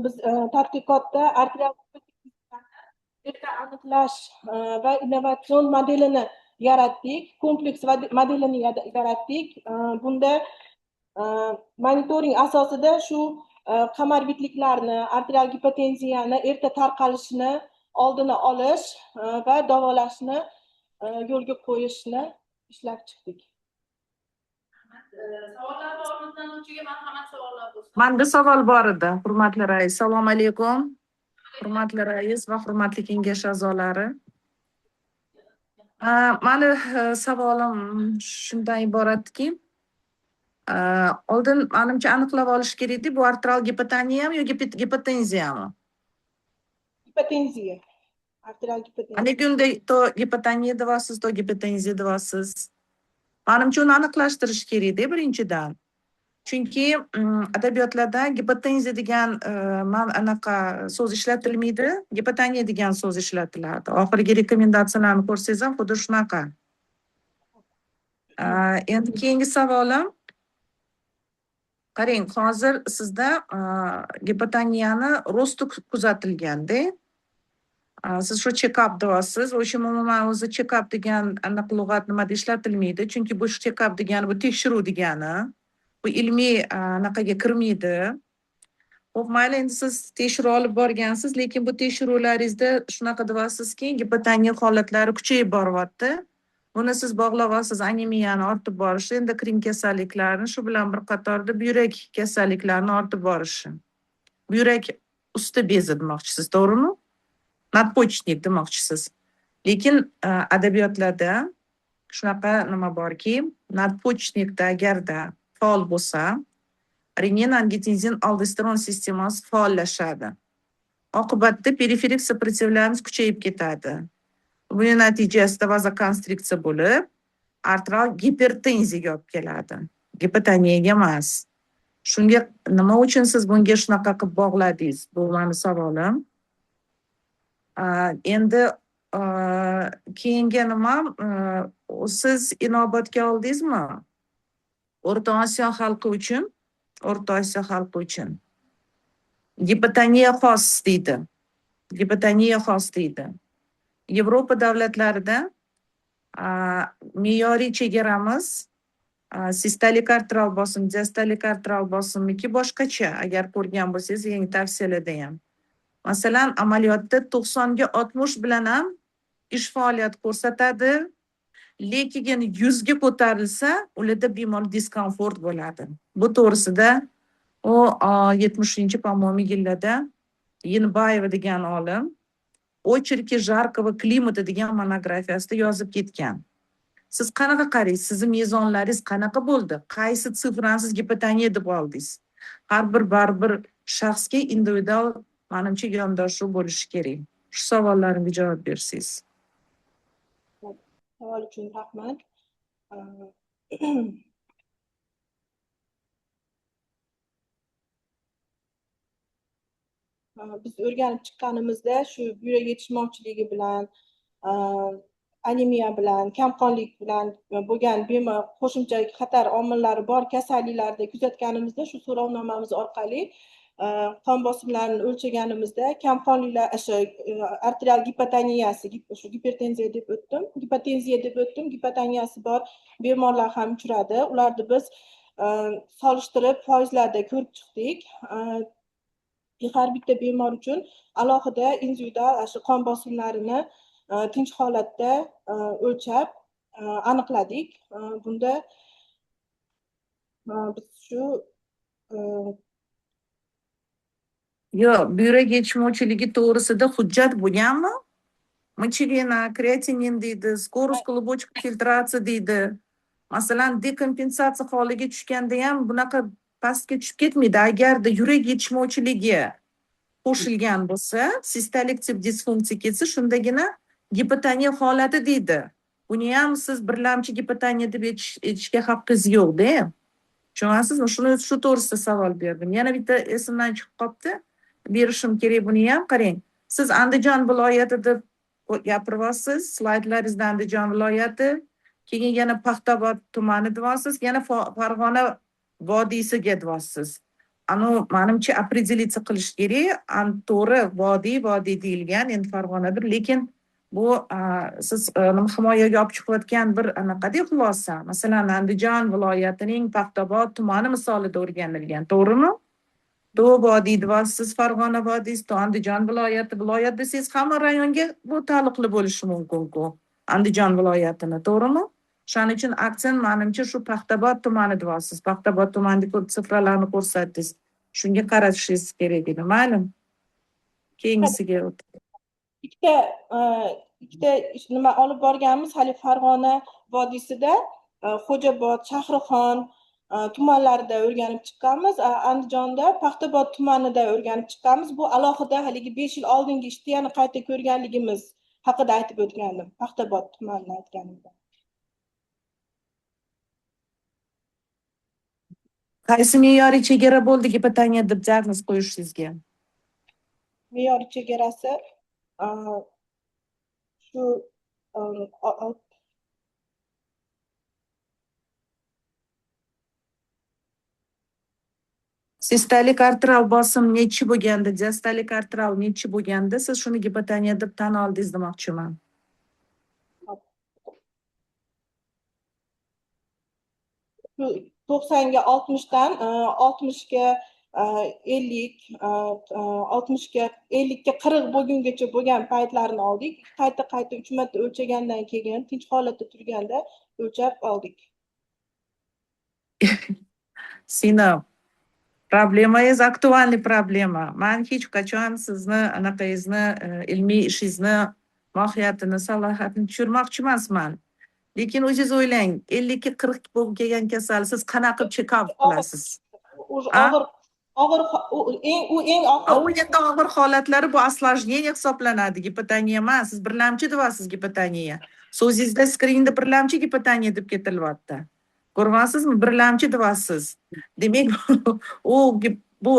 Biz tadqiqotda arterial erta aniqlash va innovatsion modelini yaratdik, kompleks modelini yaratdik. Bunda monitoring asosida shu komorbidliklarni, arterial gipotenziyani erta tarqalishini oldini olish va davolashni yo'lga qo'yishni ishlab chiqdik. savollar bormi? Tanuvchiga marhamat, savollar bo'lsa. Manda savol bor edi. Hurmatli rais, assalomu alaykum. Hurmatli rais va hurmatli kengash a'zolari. Mani savolim shundan iboratki, oldin menimcha aniqlab olish kerakki, bu arterial gipotoniyami yo gipotenziyami? Gipotenziya. Arterial gipotenziya. Nega unday to gipotoniya deyapsiz, to gipotenziya deyapsiz? Menimcha uni aniqlashtirish kerakda birinchidan. Chunki adabiyotlarda gipotenziya degan anaqa so'z ishlatilmaydi, gipotoniya degan so'z ishlatiladi. Oxirgi rekomendatsiyalarni ko'rsangiz ham xuddi shunaqa. Endi keyingi savolim, qarang, hozir sizda gipotoniyani ro'sti kuzatilganda, siz shu check-up deyapsiz. O'sha umuman o'zi check-up degan aniq lug'at nimada ishlatilmaydi, chunki bu check-up degani bu tekshiruv degani. Bu ilmiy anaqaga kirmaydi. Xo'p, mayli, endi siz tekshiruv olib borgansiz, lekin bu tekshiruvlaringizda shunaqa deyapsizki, gipotoniya holatlari kuchayib boryapti. Buni siz bog'layapsiz anemiyani ortib borishi, endokrin kasalliklarni, shu bilan bir qatorda buyrak kasalliklarini ortib borishi. Buyrak usti bezi demoqchisiz, to'g'rimi? Nadpochnik demoqchisiz. Lekin adabiyotlarda shunaqa nima borki, nadpochnikda agarda faol bo'lsa, renin, angiotensin, aldosteron sistemasi faollashadi. Oqibatda periferik сопротивление kuchayib ketadi. Buning natijasida vazokonstriksiya bo'lib, arterial gipertenziyaga olib keladi. Gipotoniyaga emas. Shunga nima uchun siz bunga shunaqa qilib bog'ladingiz? Bu meni savolim. Endi keyingi nima, siz inobatga oldingizmi? O'rta Osiyo xalqi uchun gipotoniya xos deydi. Gipotoniya xos deydi. Yevropa davlatlarida me'yoriy chegaramiz sistolik arterial bosim, diastolik arterial bosimniki boshqacha. Agar ko'rgan bo'lsangiz, yangi tavsiyalarda ham. Masalan, amaliyotda 90 ga 60 bilan ham ish faoliyat ko'rsatadi. Lekin 100 ga ko'tarilsa, ularda bemor diskomfort bo'ladi. Bu to'g'risida u 70-по-моему yillarda Yinbayeva degan olim Очерки жаркого климата degan monografiyasida yozib ketgan. Siz qanaqa qaraysiz? Sizning mezonlaringiz qanaqa bo'ldi? Qaysi sifrani siz gipotoniya deb oldingiz? Har bir shaxsga individual menimcha yondashuv bo'lishi kerak. Shu savollarimga javob bersangiz. Savol uchun rahmat. Biz o'rganib chiqqanimizda shu buyrak yetishmovchiligi bilan, anemiya bilan, kamqonlik bilan bo'lgan bemor qo'shimcha xatar omillari bor kasalliklarda kuzatganimizda shu so'rovnomamiz orqali qon bosimlarini o'lchaganimizda kamqonliklar, arterial gipotoniyasi, shu gipertenziya deb o'tdim, gipotoniyasi bor bemorlar ham uchradi. Ularni biz solishtirib foizlarda ko'rib chiqdik. Har bitta bemor uchun alohida individual shu qon bosimlarini tinch holatda o'lchab aniqladik. Bunda biz shu Yo'q, buyrak yetishmovchiligi to'g'risida hujjat bo'lganmi? Michelina, kreatinin deydi, skorost клубочка filtratsiya deydi. Masalan, dekompensatsiya holiga tushganda ham bunaqa pastga tushib ketmaydi. Agarda yurak yetishmovchiligi qo'shilgan bo'lsa, sistolik tip disfunksiya ketsa, shundagina gipotoniya holati deydi. Buni ham siz birlamchi gipotoniya deb aytishga haqqingiz yo'q-da. Tushunasizmi? Shu to'g'risida savol berdim. Yana bitta esimdan chiqib qolibdi. Berishim kerak buni ham. Qarang, siz Andijon viloyati deb gapiryapsiz, slaydlaringizda Andijon viloyati, keyin yana Paxtabod tumani deyapsiz, yana Farg'ona vodiysiga deyapsiz. Menimcha определиться qilish kerak. To'g'ri, vodiy deyilgan, endi Farg'onadir, lekin bu siz himoyaga olib chiqayotgan bir anaqadek xulosa. Masalan, Andijon viloyatining Paxtabod tumani misolida o'rganilgan, to'g'rimi? To vodiy deyapsiz, Farg'ona vodiysi, to Andijon viloyat desangiz hamma rayonga bu taalluqli bo'lishi mumkin-ku. Andijon viloyatini, to'g'rimi? Shuning uchun aksent menimcha shu Paxtabod tumani deyapsiz. Paxtabod tumanidagi sifralarni ko'rsatdingiz. Shunga qaratishingiz kerak edi. Ma'lum. Keyingisiga o'tdik. ikkita nima olib borganmiz hali Farg'ona vodiysida, Xo'jobod, Shahrixon tumanlarida o'rganib chiqqanmiz. Andijonda Paxtabod tumanida o'rganib chiqqanmiz. Bu alohida haligi 5 yil oldingi ishni yana qayta ko'rganligimiz haqida aytib o'tgandim. Paxtabod tumanini aytganimda. Qaysi me'yoriy chegara bo'ldi gipotoniya deb diagnoz qo'yishingizga? Me'yoriy chegarasi shu Sistolik arterial bosim nechi bo'lganda, diastolik arterial nechi bo'lganda siz shuni gipotoniya deb tan oldingiz demoqchiman. 90ga 60dan 60ga 50, 60ga 50ga 40 bo'lgungacha bo'lgan paytlarni oldik. Qayta 3 marta o'lchagandan keyin tinch holatda turganda o'lchab oldik. Sinov. Problemangiz aktualniy problema. Men hech qachon sizni anaqangizni, ilmiy ishingizni, mohiyatini, salohiyatini tushirmoqchi emasman. Lekin o'zingiz o'ylang, 50ga 40 bo'lib kelgan kasal siz qanaqa check-up qilasiz? Og'ir eng og'ir. Endi og'ir holatlari bu осложнение hisoblanadi, gipotoniya emas. Siz birlamchi deyapsiz gipotoniya. So'zingizda skrinda birlamchi gipotoniya deb ketilyapti. Ko'ryapsizmi? Birlamchi deyapsiz. Demak, bu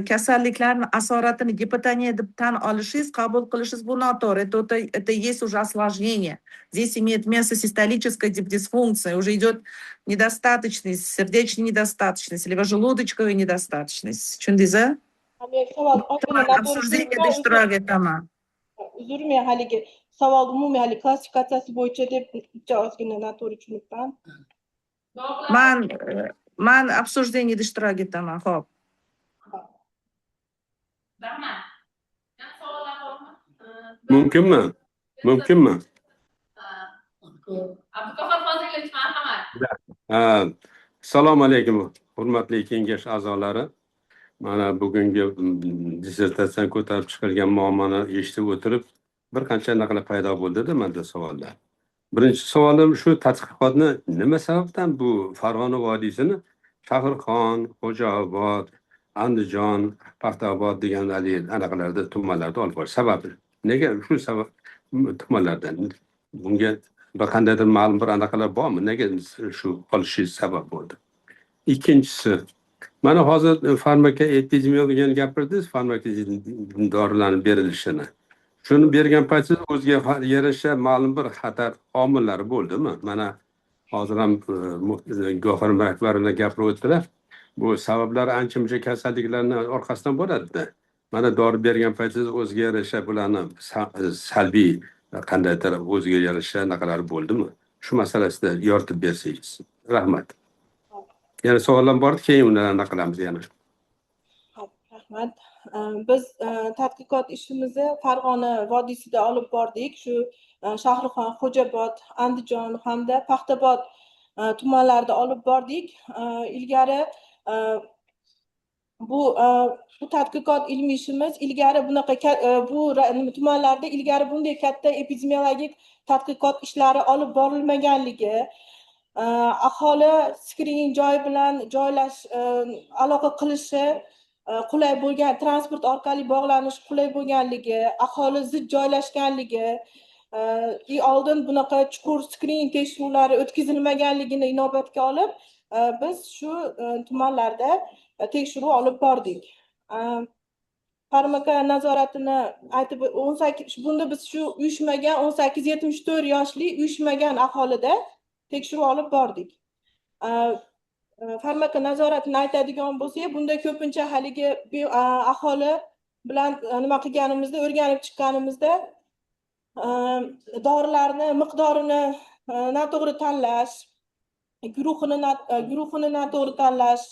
kasalliklarning asoratini gipotoniya deb tan olishingiz, qabul qilishingiz bu noto'g'ri. Это есть уже осложнение. Здесь имеет место систолическая дисфункция, уже идет недостаточность, сердечная недостаточность, либо желудочковая недостаточность. Tushundingiz? Обсужденияda ishtirok etaman. Uzrmi haligi savol umumiy hali klassifikatsiyasi bo'yicha deb ozgina noto'g'ri tushunibman. Men обсужденияda ishtirok etaman, xo'p. Rahmat. Yana savollar bormi? Mumkinmi? Abduqahhor Fozilov, marhamat. Assalomu alaykum, hurmatli kengash a'zolari. Mana bugungi dissertatsiyani ko'tarib chiqilgan muammoni eshitib o'tirib, bir qancha narsalar paydo bo'ldi-da menda savollar. Birinchi savolim shu, tadqiqotni nima sababdan bu Farg'ona vodiysini Shahrixon, Xo'jaobod, Andijon, Paxtabod degan anaqalarda tumanlarda olib borish sababi? Nega shu sabab tumanlardan? Bunga bir qandaydir ma'lum bir anaqalar bormi? Nega shu olishi sabab bo'ldi? Ikkinchisi, mana hozir farmakoepidemiologiyani gapirdingiz, dorilarning berilishini. Shuni bergan paytda o'ziga yarasha ma'lum bir xatar omillari bo'ldimi? Mana hozir ham Gavhar rahbarlar gapirib o'tdilar. Bu sabablar ancha-muncha kasalliklarning orqasidan bo'ladi-da. Mana dori bergan paytda o'ziga yarasha bularni salbiy qandaydir o'ziga yarasha naqalar bo'ldimi? Shu masalasida yoritib bersangiz. Rahmat. Yana savollar bor, keyin ularni qilamiz yana. Rahmat. Biz tadqiqot ishimizni Farg'ona vodiysida olib bordik. Shu Shahrixon, Xo'jobod, Andijon hamda Paxtabod tumanlarida olib bordik. Ilgari bu tadqiqot ilmiy ishimiz ilgari bunaqa bu tumanlarda ilgari bunday katta epidemiologik tadqiqot ishlari olib borilmaganligi, aholi skrining joyi bilan aloqa qilishi qulay bo'lgan, transport orqali bog'lanish qulay bo'lganligi, aholi zid joylashganligi, oldin bunaqa chuqur skrining tekshiruvlari o'tkazilmaganligini inobatga olib, biz shu tumanlarda tekshiruv olib bordik. Farmaka nazoratini aytib 18 bunda biz shu uyushmaga 18-74 yoshli uyushmagan aholida tekshiruv olib bordik. Farmaka nazoratini aytadigan bo'lsak, bunda ko'pincha haligi aholi bilan nima qilganimizda, o'rganib chiqqanimizda dorilarni miqdorini noto'g'ri tanlash, guruhini noto'g'ri tanlash,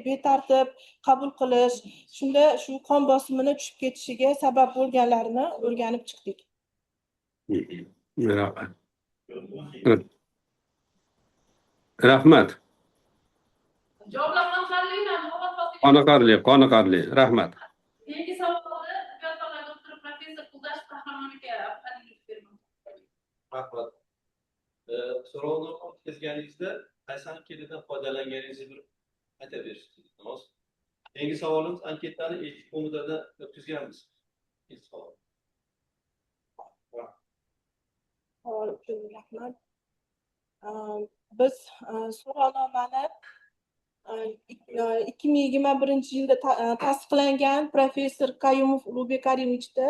betartib qabul qilish, shunda shu qon bosimini tushib ketishiga sabab bo'lganlarini o'rganib chiqdik. Rahmat. Javoblardan Qoniqarli. Rahmat. Yangi savolni Tibbiyot doktori professor Quldash Qahramonga Rahmat. So'rovni o'tkazganingizda qaysi anketadan foydalanganingizni bir aytib berishingiz. Yangi savolimiz anketani eshik qo'mitida o'tkazganmiz. Rahmat. Biz so'rovnomani 2021-yilda tasdiqlangan professor Qayumov Ulug'bek Karimovichda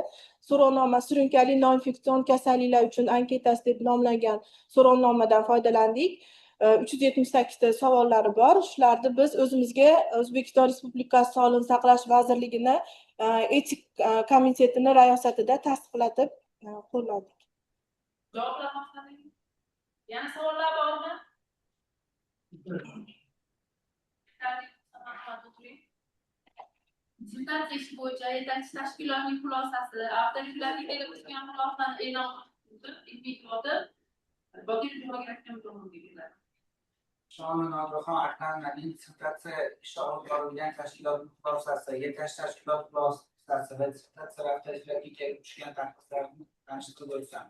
so'rovnoma surunkali noinfeksion kasalliklar uchun anketasi deb nomlangan so'rovnomadan foydalandik. 378 ta savollari bor. Shularni biz o'zimizga O'zbekiston Respublikasi Sog'liqni saqlash vazirligini etik komitetini rayosatida tasdiqlatib qo'lladik. Javoblar maqsading. Yana savollar bormi? Dissertatsiya ishi bo'yicha yetakchi tashkilotning xulosasi, avtorlarga kelib chiqqan xulosani e'lon qilib, ilmiy xodim Bokir Javohirov Shomil Nodiraxon Akramovaning dissertatsiya ishi olib borilgan tashkilotning xulosasi, yetakchi tashkilot xulosasi va dissertatsiya avtorlarga kelib tushgan tanqidlarni tanishtirib o'tsam.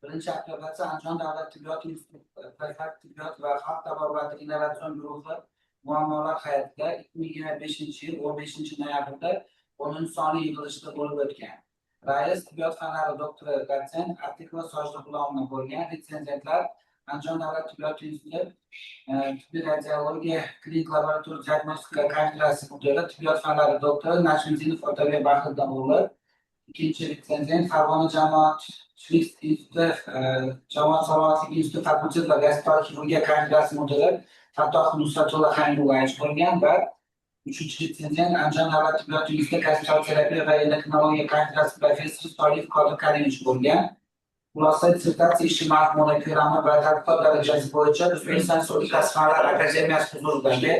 Birinchi apellyatsiya Andijon davlat tibbiyot instituti, prefekt tibbiyot va xalq tabobat innovatsion guruhi muammolar hayotida 2025-yil 15-noyabrda 10-sonli yig'ilishida bo'lib o'tgan. Rais tibbiyot fanlari doktori dotsent Atiqova Sojda G'ulomova bo'lgan retsenzentlar Andijon davlat tibbiyot instituti tibbiy radiologiya klinik laboratoriya diagnostika kafedrasi mudiri tibbiyot fanlari doktori Najmiddinov Otabek Bahriddin o'g'li, ikkinchi retsenzent Farg'ona jamoatchilik instituti jamoat salomatligi instituti fakultet va gastroxirurgiya kafedrasi mudiri Fattoh Nusratulla Hamdullayev bo'lgan va uchinchi retsenzent Andijon davlat tibbiyot instituti gastronterapiya va endokrinologiya kafedrasi professori Solih Qodir Karimov bo'lgan. Xulosa dissertatsiya ishi mazmuni, ko'lami va tadqiqot darajasi bo'yicha O'zbekiston Respublikasi Fanlar akademiyasi huzuridagi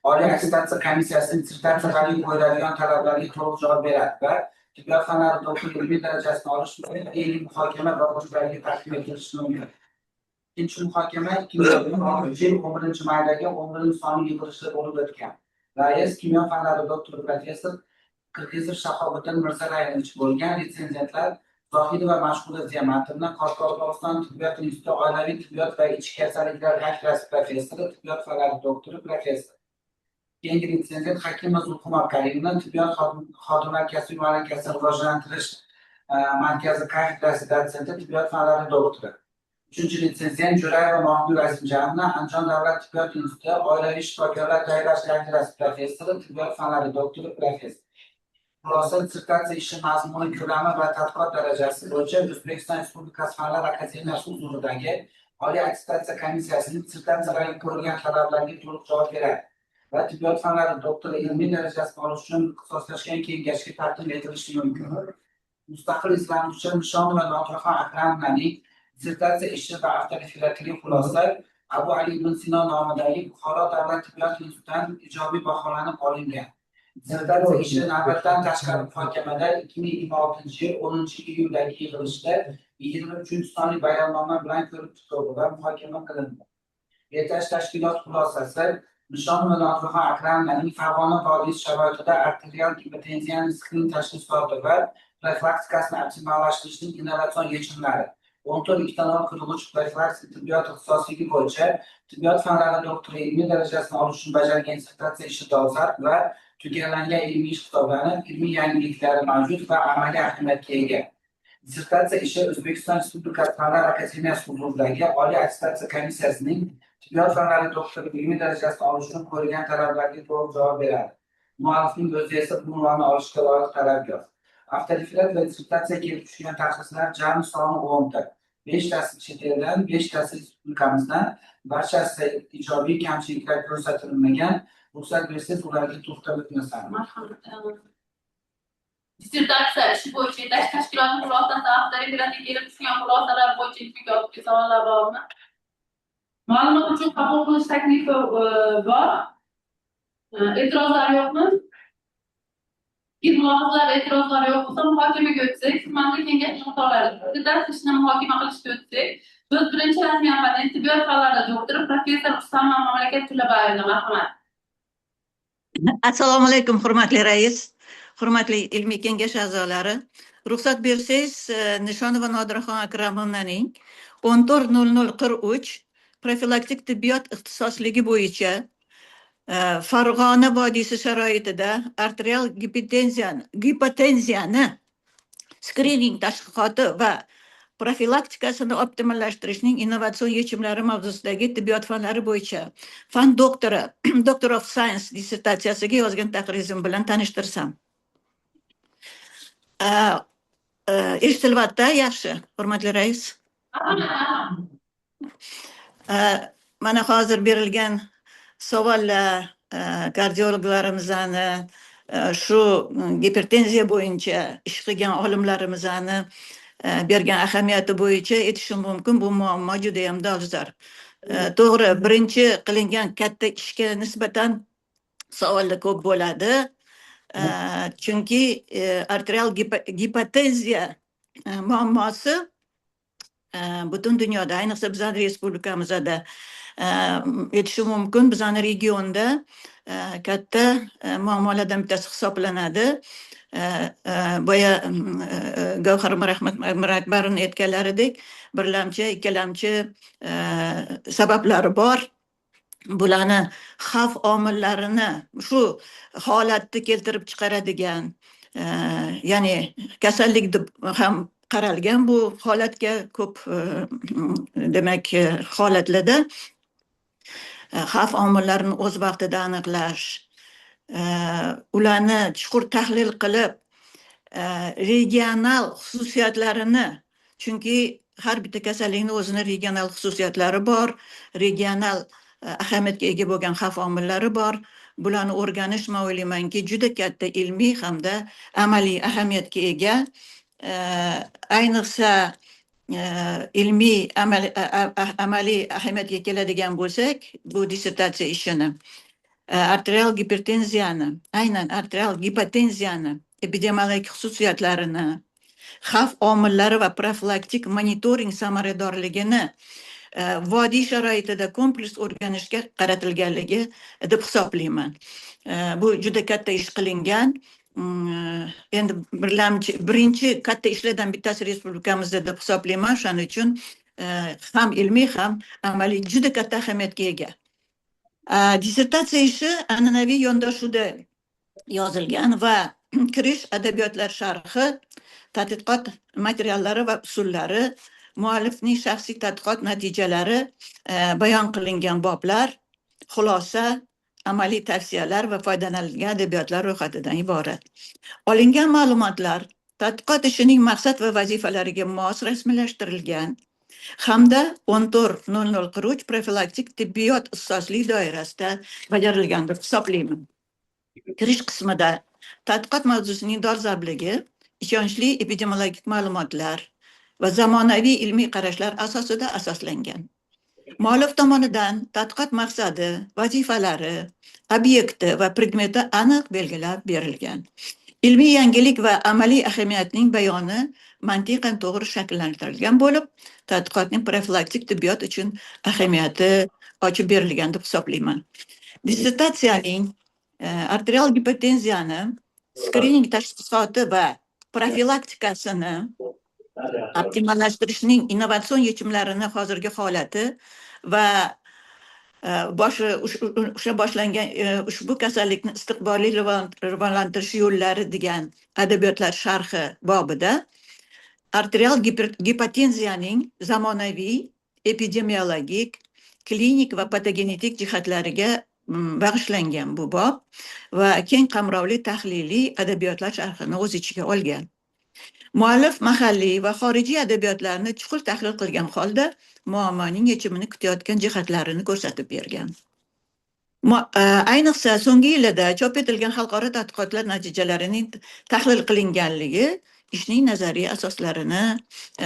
Oliy attestatsiya komissiyasining dissertatsiyalarga qo'yiladigan talablarga to'liq javob beradi va tibbiyot fanlari doktori ilmiy darajasini olish uchun ilmiy muhokama va hujjatlarga taqdim etilishi mumkin. İkinci muhokama 2011 maydagi 11-sonli yig'ilishda bo'lib o'tgan. Rais kimyo fanlari doktori professor Qirg'izov Shahobiddin Mirzalayevich bo'lgan. Retsenzentlar Zohidova Mashhura Ziyomatovna, Qoraqalpog'iston tibbiyot instituti oilaviy tibbiyot va ichki kasalliklar kafedrasi professori, tibbiyot fanlari doktori professor. Keyingi retsenzent Hakimova Zulqumor Karimova, tibbiyot xodimlar kasbiy malakasini rivojlantirish markazi kafedrasi dotsenti, tibbiyot fanlari doktori. Uchinchi retsenzent Jo'rayeva Mohgul Azimjanova, Andijon davlat tibbiyot instituti oilaviy shifokorlar tayyorlash kafedrasi professori, tibbiyot fanlari doktori professor. Xulosa dissertatsiya ishi mazmuni, ko'lami va tadqiqot darajasi bo'yicha O'zbekiston Respublikasi Fanlar akademiyasi huzuridagi Oliy attestatsiya komissiyasining dissertatsiyalarga qo'yilgan talablarga to'liq javob beradi va tibbiyot fanlari doktori ilmiy darajasini olish uchun ixtisoslashgan kengashga taqdim etilishi mumkin. Mustaqil izlanuvchi Nishonova Nodiraxon Akramovaning dissertatsiya ishi va avtorifikatsiya xulosa Abu Ali ibn Sino nomidagi Buxoro davlat tibbiyot institutidan ijobiy baholanib olingan. Dissertatsiya ishi navbatdan tashqari muhokamada 2026-yil 10-iyuldagi yig'ilishda 23-sonli bayonnoma bilan ko'rib chiqildi va muhokama qilindi. Yetakchi tashkilot xulosasi Nishon va Nozirxon Akramovaning Farg'ona vodiysi sharoitida arterial gipotenziyani skrin tashxisoti va profilaktikasini optimallashtirishning innovatsion yechimlari. 14 ikkitanol qirg'ich profilaktik tibbiyot ixtisosligi bo'yicha tibbiyot fanlari doktori ilmiy darajasini olishni bajargan dissertatsiya ishi dolzarb va tugallangan ilmiy ish hisoblanib, ilmiy yangiliklari mavjud va amaliy ahamiyatga ega. Dissertatsiya ishi O'zbekiston Respublikasi Fanlar Akademiyasi huzuridagi Oliy attestatsiya komissiyasining tibbiyot fanlari doktori ilmiy darajasini olishni qo'yilgan talablarga to'liq javob beradi. Muallifning o'zi esa bu unvonni olishga loyiq talabgor. Avtoreferat va dissertatsiya kelib tushgan tashxislar jami soni 10 ta. 5 tasi chet eldan, 5 tasi respublikamizdan, barchasi ijobiy kamchiliklar ko'rsatilmagan. Ruxsat bersangiz ularga to'xtalib o'tmasam. Marhamat. Dissertatsiya ishi bo'yicha yetakchi tashkilotning xulosasi avtoreferatga kelib tushgan xulosalar bo'yicha ikki savollar bormi? Ma'lumot uchun qabul qilish taklifi bor. E'tirozlar yo'qmi? Mulohazalar, e'tirozlar yo'q bo'lsa muhokamaga o'tsak, hurmatli kengash a'zolari, dissertatsiya ishini muhokama qilishga o'tsak, so'z birinchi rasmiy abonent tibbiyot fanlari doktori professor Usama Mamlakat Tulabayevna, marhamat. Assalomu alaykum, hurmatli rais, hurmatli ilmiy kengash a'zolari. Ruxsat bersangiz, Nishonova Nodirxon Akramovnaning 14.00.43 profilaktik tibbiyot ixtisosligi bo'yicha Farg'ona vodiysi sharoitida arterial gipotenziyani skrining tashxisoti va profilaktikasini optimallashtirishning innovatsion yechimlari mavzusidagi tibbiyot fanlari bo'yicha fan doktori, Doctor of Science dissertatsiyasiga yozgan taqrizim bilan tanishtirsam. Eshitilyapti, yaxshi, hurmatli rais. Mana hozir berilgan savollar kardiologlarimizni shu gipertenziya bo'yicha ish qilgan olimlarimizni bergan ahamiyati bo'yicha aytishim mumkin, bu muammo juda ham dolzarb. To'g'ri, birinchi qilingan katta ishga nisbatan savollar ko'p bo'ladi. Chunki arterial gipotenziya muammosi butun dunyoda, ayniqsa bizning respublikamizda aytishim mumkin, bizning regionda katta muammolardan bittasi hisoblanadi. Boya Gavhar Mirakbarovna aytganlaridek, birlamchi, ikkalamchi sabablari bor. Bularni xavf omillarini shu holatni keltirib chiqaradigan, ya'ni kasallik deb ham qaralgan bu holatga ko'p demak holatlarda xavf omillarini o'z vaqtida aniqlash, ularni chuqur tahlil qilib, regional xususiyatlarini, chunki har bitta kasallikning o'zini regional xususiyatlari bor, regional ahamiyatga ega bo'lgan xavf omillari bor. Bularni o'rganish, men o'ylaymanki, juda katta ilmiy hamda amaliy ahamiyatga ega. Ayniqsa ilmiy amaliy ahamiyatga keladigan bo'lsak, bu dissertatsiya ishini arterial gipertenziyani, aynan arterial gipotenziyani epidemiologik xususiyatlarini, xavf omillari va profilaktik monitoring samaradorligini vodiy sharoitida kompleks o'rganishga qaratilganligi deb hisoblayman. Bu juda katta ish qilingan. Endi birinchi katta ishlardan bittasi respublikamizda deb hisoblayman. Shuning uchun ham ilmiy ham amaliy juda katta ahamiyatga ega. Dissertatsiya ishi an'anaviy yondashuvda yozilgan va kirish adabiyotlar sharhi, tadqiqot materiallari va usullari, muallifning shaxsiy tadqiqot natijalari, bayon qilingan boblar, xulosa, amaliy tavsiyalar va foydalanilgan adabiyotlar ro'yxatidan iborat. Olingan ma'lumotlar tadqiqot ishining maqsad va vazifalariga mos rasmiylashtirilgan hamda 14.00.43 profilaktik tibbiyot ixtisoslik doirasida bajarilgan deb hisoblayman. Kirish qismida tadqiqot mavzusining dolzarbligi, ishonchli epidemiologik ma'lumotlar va zamonaviy ilmiy qarashlar asosida asoslangan. Muallif tomonidan tadqiqot maqsadi, vazifalari, obyekti va predmeti aniq belgilab berilgan. Ilmiy yangilik va amaliy ahamiyatning bayoni mantiqan to'g'ri shakllantirilgan bo'lib, tadqiqotning profilaktik tibbiyot uchun ahamiyati ochib berilgan deb hisoblayman. dissertatsiyaning arterial gipotenziyani skrining tashxisoti va profilaktikasini optimallashtirishning innovatsion yechimlarini hozirgi holati va o'sha boshlangan ushbu kasallikni istiqbolli rivojlantirish yo'llari degan adabiyotlar sharhi bobida arterial gipotenziyaning zamonaviy epidemiologik, klinik va patogenetik jihatlariga bag'ishlangan bu bob va keng qamrovli tahliliy adabiyotlar sharhini o'z ichiga olgan. Muallif mahalliy va xorijiy adabiyotlarni chuqur tahlil qilgan holda muammoning yechimini kutayotgan jihatlarini ko'rsatib bergan. Ayniqsa so'nggi yillarda chop etilgan xalqaro tadqiqotlar natijalarining tahlil qilinganligi ishning nazariy asoslarini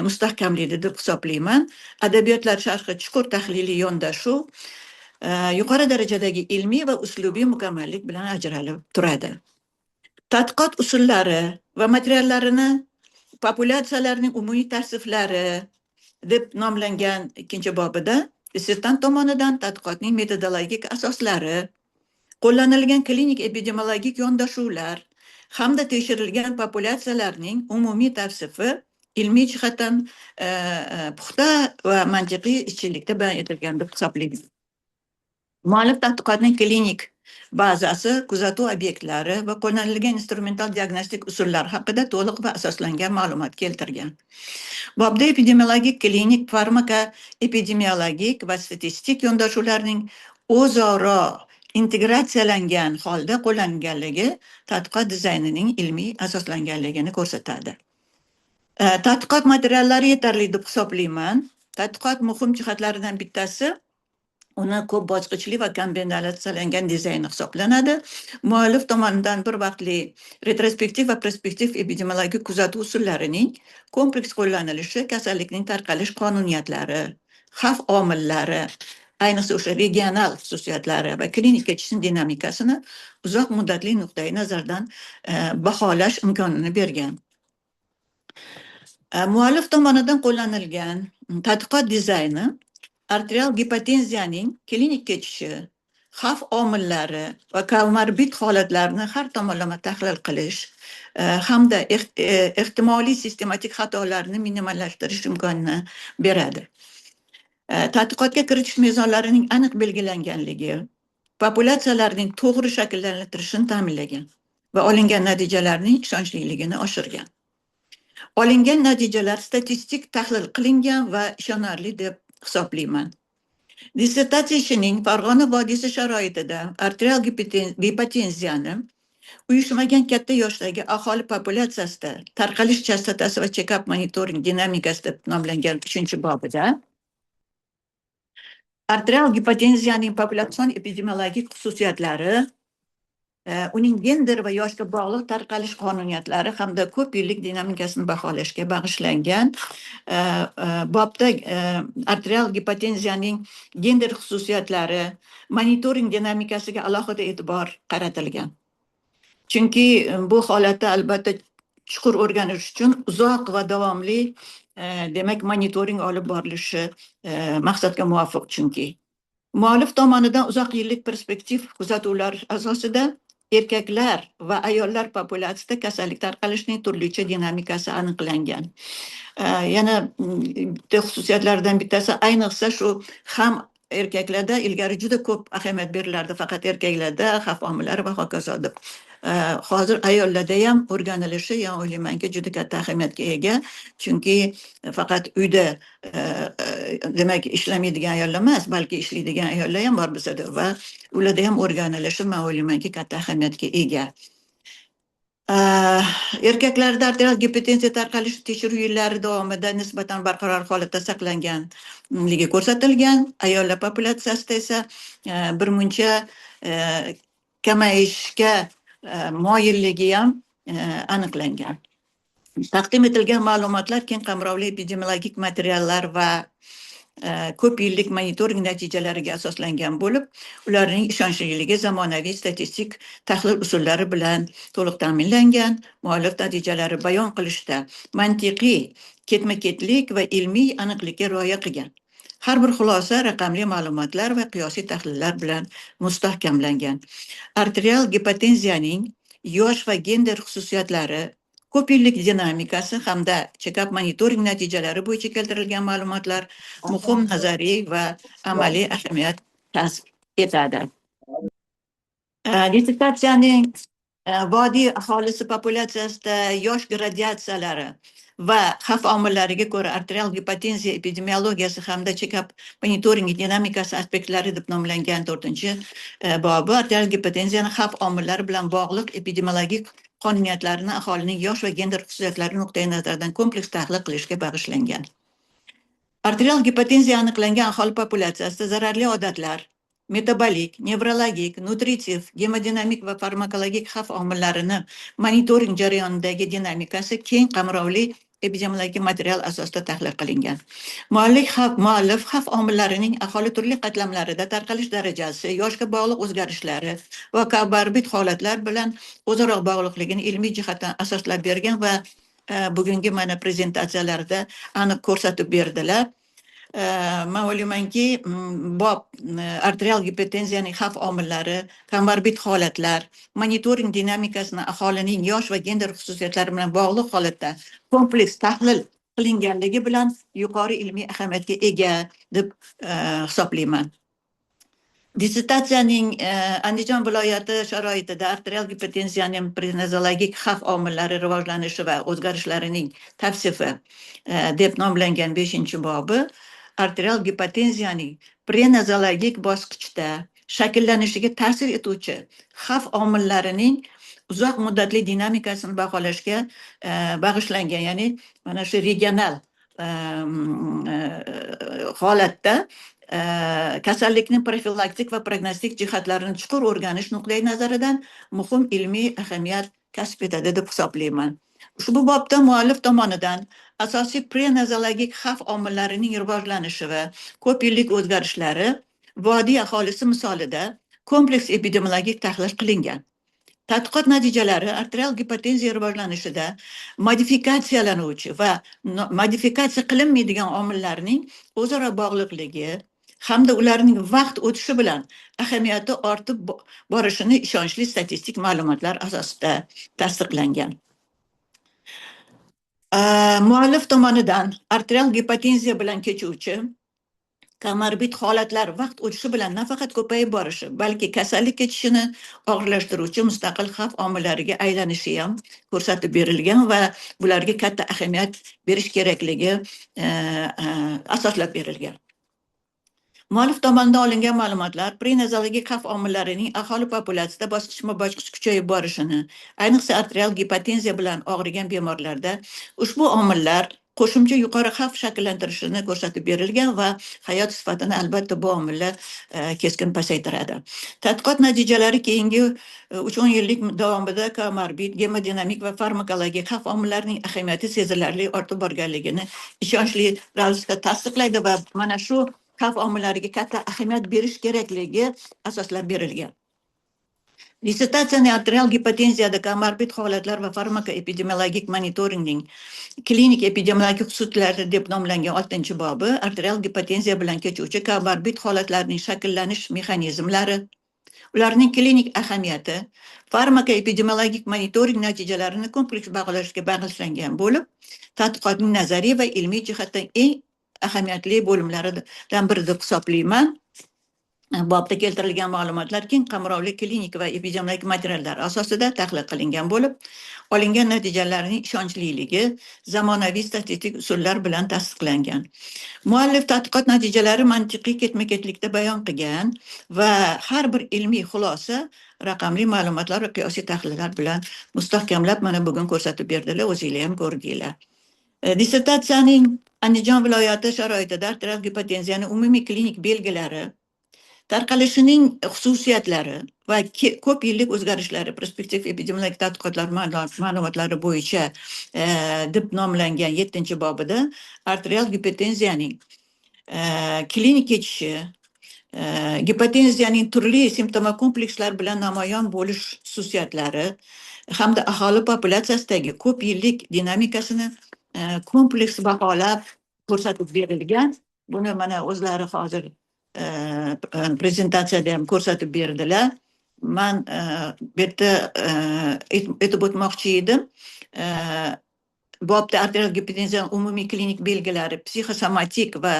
mustahkamlaydi deb hisoblayman. Adabiyotlar sharhi chuqur tahliliy yondashuv yuqori darajadagi ilmiy va uslubiy mukammallik bilan ajralib turadi. Tadqiqot usullari va materiallarini populyatsiyalarning umumiy tavsiflari deb nomlangan ikkinchi bobida dissertant tomonidan tadqiqotning metodologik asoslari, qo'llanilgan klinik epidemiologik yondashuvlar hamda tekshirilgan populyatsiyalarning umumiy tavsifi ilmiy jihatdan puxta va mantiqiy izchillikda bayon etilgan deb hisoblayman. Muallif tadqiqotning klinik bazasi, kuzatuv obyektlari va qo'llanilgan instrumental diagnostik usullar haqida to'liq va asoslangan ma'lumot keltirgan. Bobda epidemiologik, klinik, farmaka epidemiologik va statistik yondashuvlarning o'zaro integratsiyalangan holda qo'llanganligi tadqiqot dizaynining ilmiy asoslanganligini ko'rsatadi. Tadqiqot materiallari yetarli deb hisoblayman. Tadqiqot muhim jihatlaridan bittasi uni ko'p bosqichli va kombinatsiyalangan dizayn hisoblanadi. Muallif tomonidan bir vaqtli retrospektiv va prospektiv epidemiologik kuzatuv usullarining kompleks qo'llanilishi kasallikning tarqalish qonuniyatlari, xavf omillari, ayniqsa o'sha regional xususiyatlari va klinik kechishning dinamikasini uzoq muddatli nuqtai nazardan baholash imkonini bergan. Muallif tomonidan qo'llanilgan tadqiqot dizayni arterial gipotenziyaning klinik kechishi, xavf omillari va komorbid holatlarni har tomonlama tahlil qilish hamda ehtimoliy sistematik xatolarni minimallashtirish imkonini beradi. Tadqiqotga kiritish mezonlarining aniq belgilanganligi, populyatsiyalarning to'g'ri shakllantirishini ta'minlagan va olingan natijalarning ishonchliligini oshirgan. Olingan natijalar statistik tahlil qilingan va ishonarli deb hisoblayman. Dissertatsiya ishining Farg'ona vodiysi sharoitida arterial gipotenziyani uyushmagan katta yoshdagi aholi populyatsiyasida tarqalish chastotasi va check-up monitoring dinamikasi deb nomlangan 3-bobida arterial gipotenziyaning populятsion epidemiologik xususiyatlari, uning gender va yoshga bog'liq tarqalish qonuniyatlari hamda ko'p yillik dinamikasini baholashga bag'ishlangan bobda arterial gipotenziyaning gender xususiyatlari, monitoring dinamikasiga alohida e'tibor qaratilgan. Chunki bu holatda albatta chuqur o'rganish uchun uzoq va davomli demak monitoring olib borilishi maqsadga muvofiq chunki. Muallif tomonidan uzoq yillik perspektiv kuzatuvlar asosida erkaklar va ayollar populyatsiyasida kasallik tarqalishining turlicha dinamikasi aniqlangan. Yana xususiyatlardan bittasi ayniqsa shu ham erkaklarda ilgari juda ko'p ahamiyat berilardi, faqat erkaklarda xavf omillari va hokazo deb. Hozir ayollarda ham o'rganilishi, o'ylaymanki, juda katta ahamiyatga ega, chunki faqat uyda demak ishlamaydigan ayollar emas, balki ishlaydigan ayollar ham bor bizda va ularda ham o'rganilishi, men o'ylaymanki, katta ahamiyatga ega. Erkaklarda arterial gipotenziya tarqalishi tekshiruv yillari davomida nisbatan barqaror holatda saqlanganligi ko'rsatilgan. Ayollar populyatsiyasida esa birmuncha kamayishga moyilligi ham aniqlangan. Taqdim etilgan ma'lumotlar keng qamrovli epidemiologik materiallar va ko'p yillik monitoring natijalariga asoslangan bo'lib, ularning ishonchliligi zamonaviy statistik tahlil usullari bilan to'liq ta'minlangan. Muallif natijalari bayon qilishda mantiqiy, ketma-ketlik va ilmiy aniqlikka rioya qilgan. Har bir xulosa raqamli ma'lumotlar va qiyosiy tahlillar bilan mustahkamlangan. Arterial gipotenziyaning yosh va gender xususiyatlari, ko'p yillik dinamikasi hamda check-up monitoring natijalari bo'yicha keltirilgan ma'lumotlar muhim nazariy va amaliy ahamiyat kasb etadi. Dissertatsiyaning vodiy aholisi populyatsiyasida yosh gradiatsiyalari va xavf omillariga ko'ra arterial gipotenziya epidemiologiyasi hamda check-up monitoring dinamikasi aspektlari deb nomlangan 4-bobi arterial gipotenziyani xavf omillari bilan bog'liq epidemiologik qonuniyatlarini aholining yosh va gender xususiyatlari nuqtai nazaridan kompleks tahlil qilishga bag'ishlangan. Arterial gipotenziya aniqlangan aholi populyatsiyasida zararli odatlar, metabolik, nevrologik, nutritiv, gemodinamik va farmakologik xavf omillarini monitoring jarayonidagi dinamikasi keng qamrovli epidemiologik material asosida tahlil qilingan. Muallif xavf omillarining aholi turli qatlamlarida tarqalish darajasi, yoshga bog'liq o'zgarishlari va komorbid holatlar bilan o'zaro bog'liqligini ilmiy jihatdan asoslab bergan va bugungi mana prezentatsiyalarda aniq ko'rsatib berdilar. Men o'ylaymanki, bob arterial gipotenziyaning xavf omillari, komorbid holatlar, monitoring dinamikasini aholining yosh va gender xususiyatlari bilan bog'liq holatda kompleks tahlil qilinganligi bilan yuqori ilmiy ahamiyatga ega deb hisoblayman. Dissertatsiyaning Andijon viloyati sharoitida arterial gipotenziyaning prenazologik xavf omillari rivojlanishi va o'zgarishlarining tavsifi deb nomlangan 5-bobi arterial gipotenziyaning prenazologik bosqichda shakllanishiga ta'sir etuvchi xavf omillarining uzoq muddatli dinamikasini baholashga bag'ishlangan, ya'ni mana shu regional holatda kasallikning profilaktik va prognostik jihatlarini chuqur o'rganish nuqtai nazaridan muhim ilmiy ahamiyat kasb etadi deb hisoblayman. Ushbu bobda muallif tomonidan asosiy prenazologik xavf omillarining rivojlanishi va ko'p yillik o'zgarishlari vodiy aholisi misolida kompleks epidemiologik tahlil qilingan. Tadqiqot natijalari arterial gipotenziya rivojlanishida modifikatsiyalanuvchi va modifikatsiya qilinmaydigan omillarning o'zaro bog'liqligi hamda ularning vaqt o'tishi bilan ahamiyati ortib borishini ishonchli statistik ma'lumotlar asosida tasdiqlangan. Muallif tomonidan arterial gipotenziya bilan kechuvchi komorbid holatlar vaqt o'tishi bilan nafaqat ko'payib borishi, balki kasallik kechishini og'irlashtiruvchi mustaqil xavf omillariga aylanishi ham ko'rsatib berilgan va bularga katta ahamiyat berish kerakligi asoslab berilgan. Muallif tomonidan olingan ma'lumotlar prenazologik xavf omillarining aholi populyatsiyasida bosqichma-bosqich kuchayib borishini, ayniqsa arterial gipotenziya bilan og'rigan bemorlarda ushbu omillar qo'shimcha yuqori xavf shakllantirishini ko'rsatib berilgan va hayot sifatini albatta bu omillar keskin pasaytiradi. Tadqiqot natijalari keyingi 3-10 yillik davomida komorbid, gemodinamik va farmakologik xavf omillarining ahamiyati sezilarli ortib borganligini ishonchli ravishda tasdiqlaydi va mana shu xavf omillariga katta ahamiyat berish kerakligi asoslab berilgan. Dissertatsiyaning arterial gipotenziyada komorbid holatlar va farmakoepidemiologik monitoringning klinik epidemiologik xususiyatlari deb nomlangan 6-bobi arterial gipotenziya bilan kechuvchi komorbid holatlarning shakllanish mexanizmlari, ularning klinik ahamiyati, farmakoepidemiologik monitoring natijalarini kompleks baholashga bag'ishlangan bo'lib, tadqiqotning nazariy va ilmiy jihatdan eng ahamiyatli bo'limlaridan biri deb hisoblayman. Bobda keltirilgan ma'lumotlar keng qamrovli klinik va epidemiologik materiallar asosida tahlil qilingan bo'lib, olingan natijalarning ishonchliligi zamonaviy statistik usullar bilan tasdiqlangan. Muallif tadqiqot natijalari mantiqiy ketma-ketlikda bayon qilgan va har bir ilmiy xulosa raqamli ma'lumotlar va qiyosiy tahlillar bilan mustahkamlab mana bugun ko'rsatib berdilar, o'zinglar ham ko'rdinglar. Dissertatsiyaning Andijon viloyati sharoitida arterial gipotenziyaning umumiy klinik belgilari, tarqalishining xususiyatlari va ko'p yillik o'zgarishlari prospektiv epidemiologik tadqiqotlar ma'lumotlari bo'yicha deb nomlangan 7-bobida arterial gipotenziyaning klinik kechishi, gipotenziyaning turli simptoma komplekslar bilan namoyon bo'lish xususiyatlari hamda aholi populyatsiyasidagi ko'p yillik dinamikasini kompleks baholab ko'rsatib berilgan buni mana o'zlari hozir prezentatsiyada ham ko'rsatib berdilar. Man bu yerda aytib o'tmoqchi edim. Bobda arterial gipertenziyaning umumiy klinik belgilari psixosomatik va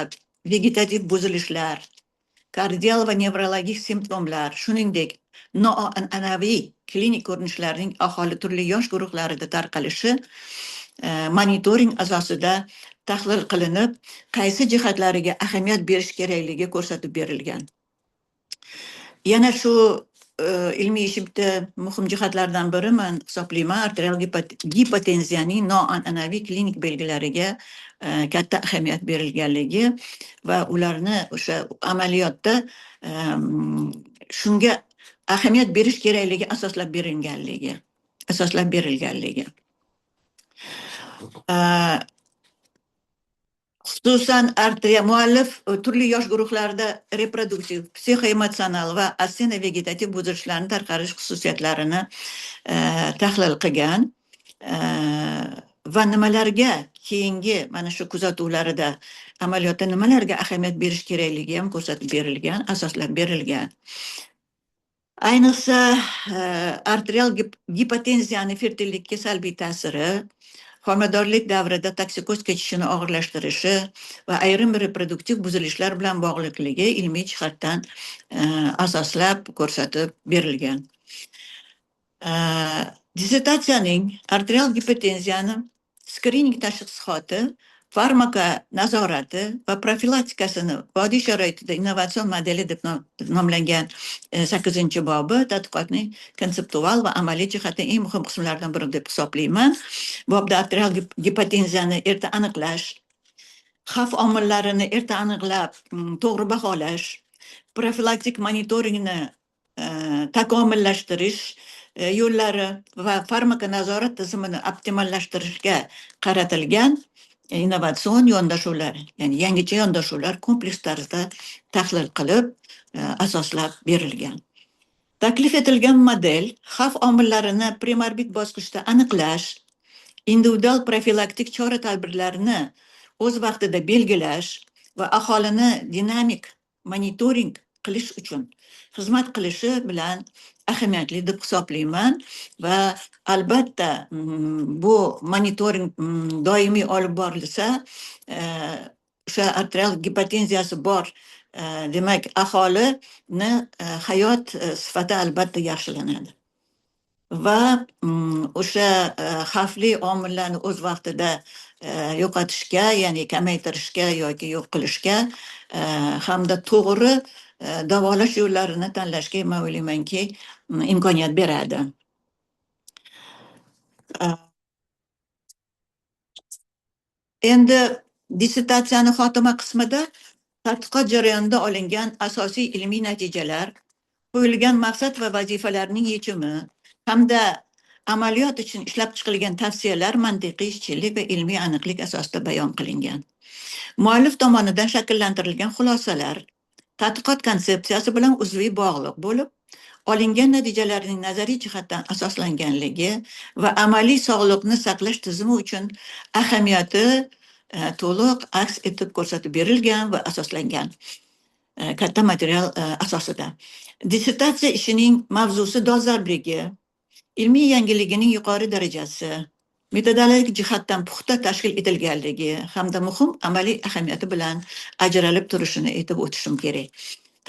vegetativ buzilishlar, kardial va nevrologik simptomlar, shuningdek noan'anaviy klinik ko'rinishlarning aholi turli yosh guruhlarida tarqalishi monitoring asosida tahlil qilinib, qaysi jihatlariga ahamiyat berish kerakligi ko'rsatib berilgan. Yana shu ilmiy ishi bitta muhim jihatlardan biri men hisoblayman arterial gipotenziyaning noan'anaviy klinik belgilariga katta ahamiyat berilganligi va ularni o'sha amaliyotda shunga ahamiyat berish kerakligi asoslab berilganligi. Xususan muallif turli yosh guruhlarda reproduktiv, psixoemotsional va asena vegetativ buzilishlarni tarqalish xususiyatlarini tahlil qilgan va nimalarga keyingi mana shu kuzatuvlarida amaliyotda nimalarga ahamiyat berish kerakligi ham ko'rsatib berilgan, asoslab berilgan. Ayniqsa arterial gipotenziyaning fertillikka salbiy ta'siri, homiladorlik davrida toksikoz kechishini og'irlashtirishi va ayrim reproduktiv buzilishlar bilan bog'liqligi ilmiy jihatdan asoslab ko'rsatib berilgan. Dissertatsiyaning arterial gipotenziyani skrining tashxisoti, farmaka nazorati va profilaktikasini vodiy sharoitida innovatsion modeli deb nomlangan 8-bobi tadqiqotning konseptual va amaliy jihatdan eng muhim qismlaridan biri deb hisoblayman. Bobda arterial gipotenziyani erta aniqlash, xavf omillarini erta aniqlab, to'g'ri baholash, profilaktik monitoringni takomillashtirish yo'llari va farmaka nazorat tizimini optimallashtirishga qaratilgan innovatsion yondashuvlar, ya'ni yangicha yondashuvlar kompleks tarzda tahlil qilib, asoslab berilgan. Taklif etilgan model xavf omillarini premorbid bosqichda aniqlash, individual profilaktik chora-tadbirlarni o'z vaqtida belgilash va aholini dinamik monitoring qilish uchun xizmat qilishi bilan ahamiyatli deb hisoblayman va albatta bu monitoring doimiy olib borilsa, o'sha arterial gipotenziyasi bor, demak aholini hayot sifati albatta yaxshilanadi. Va o'sha xavfli omillarni o'z vaqtida yo'qotishga, ya'ni kamaytirishga yoki yo'q qilishga hamda to'g'ri davolash yo'llarini tanlashga men o'ylaymanki imkoniyat beradi. Endi dissertatsiyaning xotima qismida tadqiqot jarayonida olingan asosiy ilmiy natijalar, qo'yilgan maqsad va vazifalarning yechimi hamda amaliyot uchun ishlab chiqilgan tavsiyalar mantiqiy ishchillik va ilmiy aniqlik asosida bayon qilingan. Muallif tomonidan shakllantirilgan xulosalar tadqiqot konsepsiyasi bilan uzviy bog'liq bo'lib, olingan natijalarning nazariy jihatdan asoslanganligi va amaliy sog'liqni saqlash tizimi uchun ahamiyati to'liq aks etib ko'rsatib berilgan va asoslangan katta material asosida. Dissertatsiya ishining mavzusi dolzarbligi, ilmiy yangiligining yuqori darajasi, metodologik jihatdan puxta tashkil etilganligi hamda muhim amaliy ahamiyati bilan ajralib turishini aytib o'tishim kerak.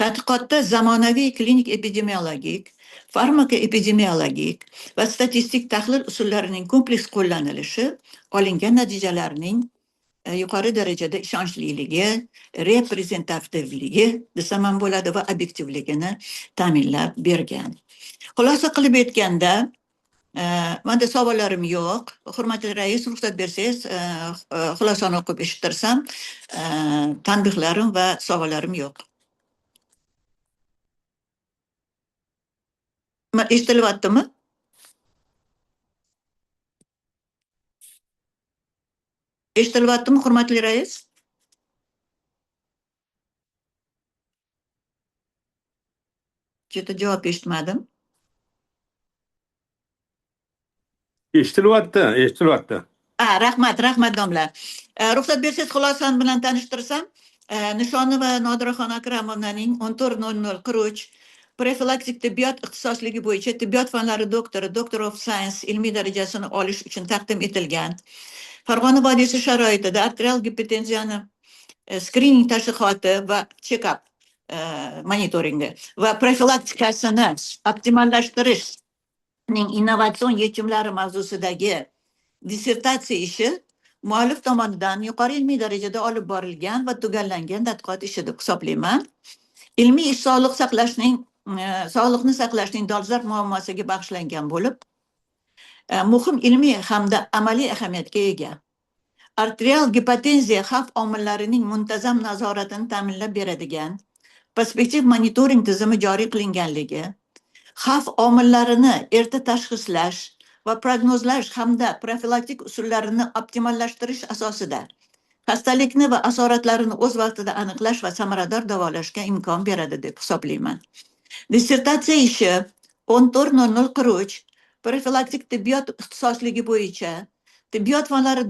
Tadqiqotda zamonaviy klinik epidemiologik, farmaka epidemiologik va statistik tahlil usullarining kompleks qo'llanilishi olingan natijalarning yuqori darajada ishonchliligi, reprezentativligi desam ham bo'ladi va obyektivligini ta'minlab bergan. Xulosa qilib aytganda, menda savollarim yo'q. Hurmatli rais, ruxsat bersangiz, xulosani o'qib eshittirsam, tanbehlarim va savollarim yo'q. Eshitilyaptimi? Eshitilyaptimi, hurmatli rais? Juda javob eshitmadim. Eshitilyapti. Rahmat domla. Ruxsat bersangiz xulosam bilan tanishtirsam, Nishonova Nodiraxon Akramovnaning 14:00 profilaktik tibbiyot ixtisosligi bo'yicha tibbiyot fanlari doktori, Doctor of Science ilmiy darajasini olish uchun taqdim etilgan. Farg'ona vodiysi sharoitida arterial gipotenziyani skrining tashxisi va check-up monitoringi va profilaktikasini optimallashtirishning innovatsion yechimlari mavzusidagi dissertatsiya ishi muallif tomonidan yuqori ilmiy darajada olib borilgan va tugallangan tadqiqot ishi deb hisoblayman. Ilmiy ish sog'liqni saqlashning dolzarb muammosiga bag'ishlangan bo'lib, muhim ilmiy hamda amaliy ahamiyatga ega. Arterial gipotenziya xavf omillarining muntazam nazoratini ta'minlab beradigan perspektiv monitoring tizimi joriy qilinganligi, xavf omillarini erta tashxislash va prognozlash hamda profilaktik usullarini optimallashtirish asosida xastalikni va asoratlarini o'z vaqtida aniqlash va samarador davolashga imkon beradi deb hisoblayman. Dissertatsiya ishi 14:00 profilaktik tibbiyot ixtisosligi bo'yicha tibbiyot fanlari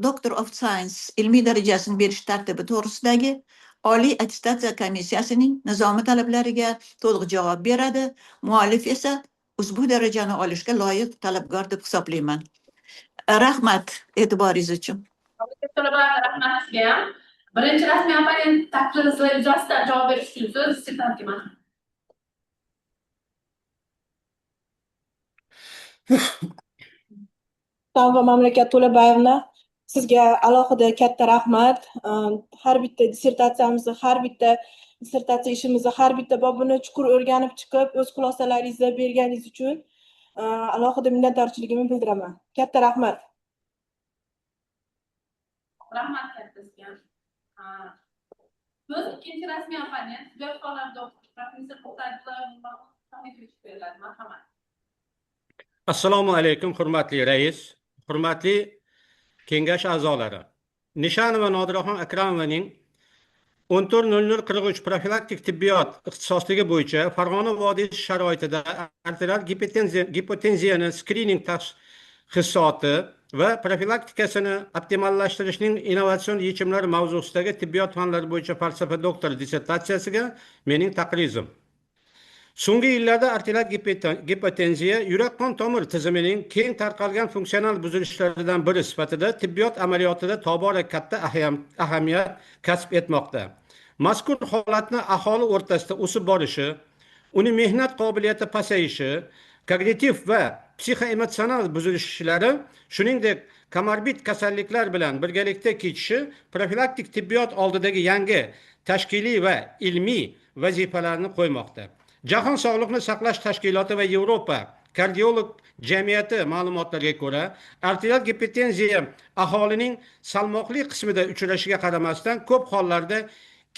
Doctor of Science ilmiy darajasini berish tartibi to'g'risidagi Oliy attestatsiya komissiyasining nizomi talablariga to'liq javob beradi. Muallif esa ushbu darajani olishga loyiq talabgor deb hisoblayman. Rahmat e'tiboringiz uchun. Rahmat sizga ham. Birinchi rasmiy opponent taqdirlari yuzasidan javob berish uchun so'z dissertantga mahsus. Va mamlakat To'labayevna, sizga alohida katta rahmat. Har bitta dissertatsiyamizni, har bitta dissertatsiya ishimizni har bitta bobini chuqur o'rganib chiqib, o'z xulosalaringizni berganingiz uchun alohida minnatdorchiligimni bildiraman. Katta rahmat. Rahmat katta sizga. So'z ikkinchi rasmiy opponent tibbiyot fanlari doktori professor Qo'tayevlar marhamat. Assalomu alaykum, hurmatli rais, hurmatli kengash a'zolari. Nishonova Nodiraxon Akramovaning 14:00 profilaktik tibbiyot ixtisosligi bo'yicha Farg'ona vodiysi sharoitida arterial gipotenziyani skrining tashxisoti va profilaktikasini optimallashtirishning innovatsion yechimlari mavzusidagi tibbiyot fanlari bo'yicha falsafa doktori dissertatsiyasiga mening taqrizim. So'nggi yillarda arterial gipotenziya yurak qon tomir tizimining keng tarqalgan funksional buzilishlaridan biri sifatida tibbiyot amaliyotida tobora katta ahamiyat kasb etmoqda. Mazkur holatni aholi o'rtasida o'sib borishi, uni mehnat qobiliyati pasayishi, kognitiv va psixoemotsional buzilishlari, shuningdek komorbid kasalliklar bilan birgalikda kechishi profilaktik tibbiyot oldidagi yangi tashkiliy va ilmiy vazifalarni qo'ymoqda. Jahon Sog'liqni saqlash tashkiloti va Yevropa kardiolog jamiyati ma'lumotlariga ko'ra, arterial gipotenziya aholining salmoqli qismida uchrashiga qaramasdan ko'p hollarda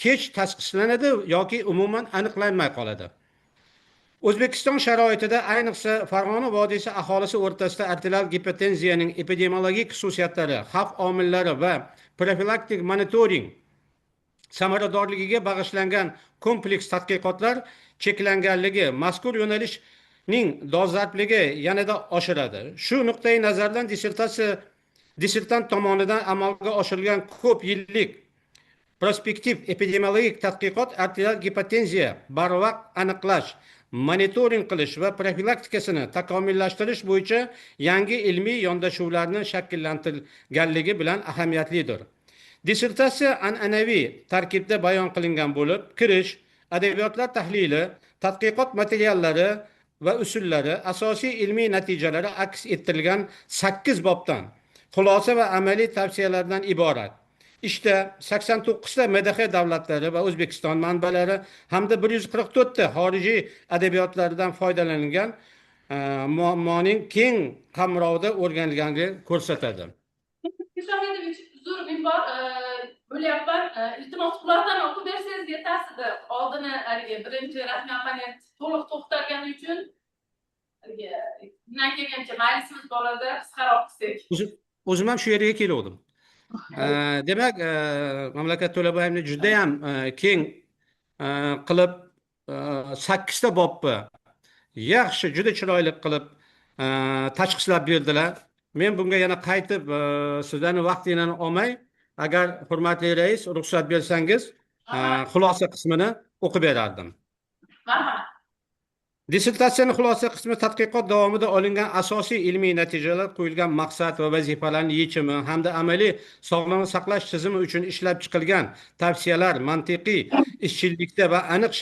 kech tashxislanadi yoki umuman aniqlanmay qoladi. O'zbekiston sharoitida, ayniqsa Farg'ona vodiysi aholisi o'rtasida arterial gipotenziyaning epidemiologik xususiyatlari, xavf omillari va profilaktik monitoring samaradorligiga bag'ishlangan kompleks tadqiqotlar cheklanganligi mazkur yo'nalishning dolzarbligi yanada oshiradi. Shu nuqtai nazardan dissertant tomonidan amalga oshirilgan ko'p yillik prospektiv epidemiologik tadqiqot arterial gipotenziya barvaqt aniqlash, monitoring qilish va profilaktikasini takomillashtirish bo'yicha yangi ilmiy yondashuvlarni shakllantirganligi bilan ahamiyatlidir. Dissertatsiya an'anaviy tarkibda bayon qilingan bo'lib, kirish, adabiyotlar tahlili, tadqiqot materiallari va usullari, asosiy ilmiy natijalari aks ettirilgan 8 bobdan, xulosa va amaliy tavsiyalardan iborat. Ishda 89 ta MDH davlatlari va O'zbekiston manbalari hamda 144 ta xorijiy adabiyotlardan foydalanilgan muammoning keng qamrovida o'rganilganini ko'rsatadi. Uzr bor, bo'lyapman. Iltimos ulardan o'qib bersangiz yetasidi. Oldini birinchi rasmiy opponent to'liq to'xtalgani uchun bundan kelgancha majlisimiz bo'ladi, qisqaroq qilsak. O'zim ham shu yerga kelgandim. Demak, mamlakat To'labayevni juda ham keng qilib 8 ta bobni yaxshi, juda chiroyli qilib tashxislab berdilar. Men bunga yana qaytib sizlarning vaqtingizni olmay, Agar hurmatli rais ruxsat bersangiz, xulosa qismini o'qib berardim. Marhamat. Dissertatsiyaning xulosa qismi tadqiqot davomida olingan asosiy ilmiy natijalar, qo'yilgan maqsad va vazifalarning yechimi hamda amaliy sog'liqni saqlash tizimi uchun ishlab chiqilgan tavsiyalar mantiqiy izchillikda va aniq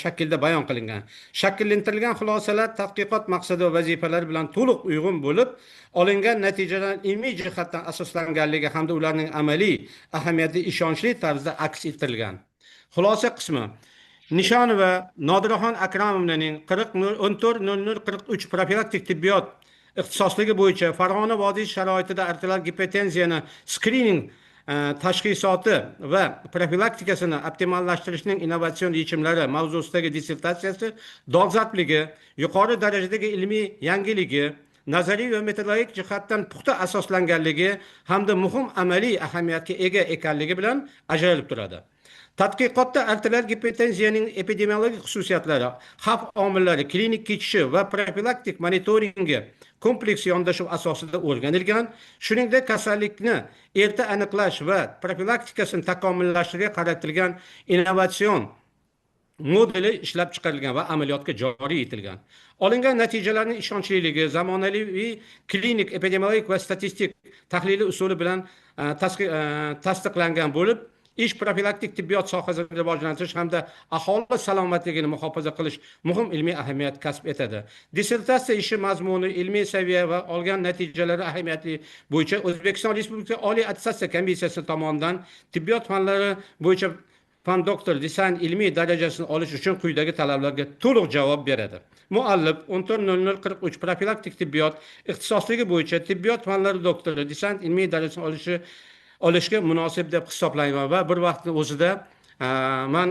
shaklda bayon qilingan. Shakllantirilgan xulosalar tadqiqot maqsadi va vazifalari bilan to'liq uyg'un bo'lib, olingan natijalar ilmiy jihatdan asoslanganligi hamda ularning amaliy ahamiyati ishonchli tarzda aks ettirilgan. Xulosa qismi Nishonova Nodiraxon Akramovnaning 14.00.43 profilaktik tibbiyot ixtisosligi bo'yicha Farg'ona vodiysi sharoitida arterial gipotenziyani skrining tashxisoti va profilaktikasini optimallashtirishning innovatsion yechimlari mavzusidagi dissertatsiyasi dolzarbligi, yuqori darajadagi ilmiy yangiligi, nazariy va metodologik jihatdan puxta asoslanganligi hamda muhim amaliy ahamiyatga ega ekanligi bilan ajralib turadi. Tadqiqotda arterial gipotenziyaning epidemiologik xususiyatlari, xavf omillari, klinik kechishi va profilaktik monitoringi kompleks yondashuv asosida o'rganilgan, shuningdek kasallikni erta aniqlash va profilaktikasini takomillashtirishga qaratilgan innovatsion modeli ishlab chiqarilgan va amaliyotga joriy etilgan. Olingan natijalarning ishonchliligi zamonaviy klinik, epidemiologik va statistik tahliliy usuli bilan tasdiqlangan bo'lib, ish profilaktik tibbiyot sohasini rivojlantirish hamda aholi salomatligini muhofaza qilish muhim ilmiy ahamiyat kasb etadi. Dissertatsiya ishi mazmuni, ilmiy saviya va olgan natijalari ahamiyati bo'yicha O'zbekiston Respublikasi Oliy attestatsiya komissiyasi tomonidan tibbiyot fanlari bo'yicha fan doktor lisan ilmiy darajasini olish uchun quyidagi talablarga to'liq javob beradi. Muallif 14.00.43 profilaktik tibbiyot ixtisosligi bo'yicha tibbiyot fanlari doktori lisan ilmiy darajasini olishga munosib deb hisoblayman va bir vaqtning o'zida men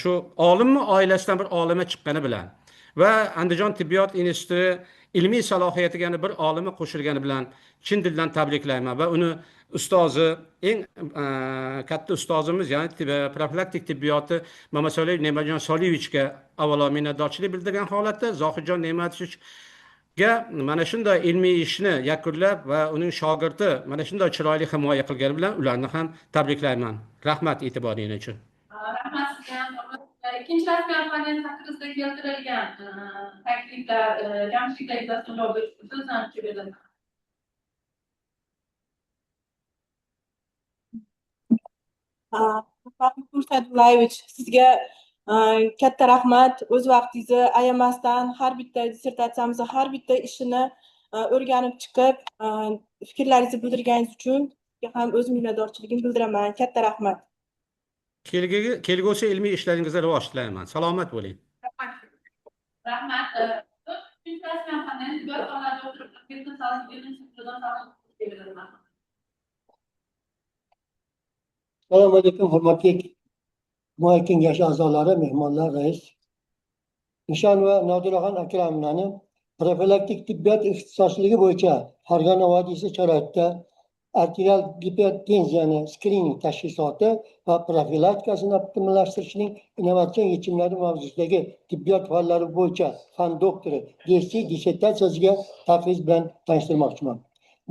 shu olimni oilasidan bir olima chiqqani bilan va Andijon tibbiyot instituti ilmiy salohiyatiga bir olima qo'shilgani bilan chin dildan tabriklayman va uni ustozi, eng katta ustozimiz, ya'ni profilaktik tibbiyoti Mamasoliev Ne'matjon Soliyevichga avvalo minnatdorchilik bildirgan holatda Zohidjon Ne'matovich mana shunday ilmiy ishni yakunlab va uning shogirdi mana shunday chiroyli himoya qilgani bilan ularni ham tabriklayman. Rahmat e'tiboringiz uchun. Rahmat sizga. Ikkinchi rasmiy panel haqida keltirilgan takliflar, jamshidlar yuzasidan javob berish uchun so'zni beraman. Abdullayevich, sizga katta rahmat. O'z vaqtingizni ayamasdan har bitta dissertatsiyamizni, har bitta ishini o'rganib chiqib, fikrlaringizni bildirganingiz uchun ham o'z minnatdorchiligimni bildiraman. Katta rahmat. Kelgusi ilmiy ishlaringizga rivoj tilayman. Salomat bo'ling. Rahmat. Ikkinchi rasmiy panel tibbiyot fanlari doktori Assalomu alaykum, hurmatli himoya kengashi a'zolari, mehmonlar, rais. Nishonova Nodiraxon Akramovnani profilaktik tibbiyot ixtisosligi bo'yicha Farg'ona vodiysi sharoitida arterial gipotenziyani skrining tashxisoti va profilaktikasini optimallashtirishning innovatsion yechimlari mavzusidagi tibbiyot fanlari bo'yicha fan doktori DSc dissertatsiyasiga tafriz bilan tanishtirmoqchiman.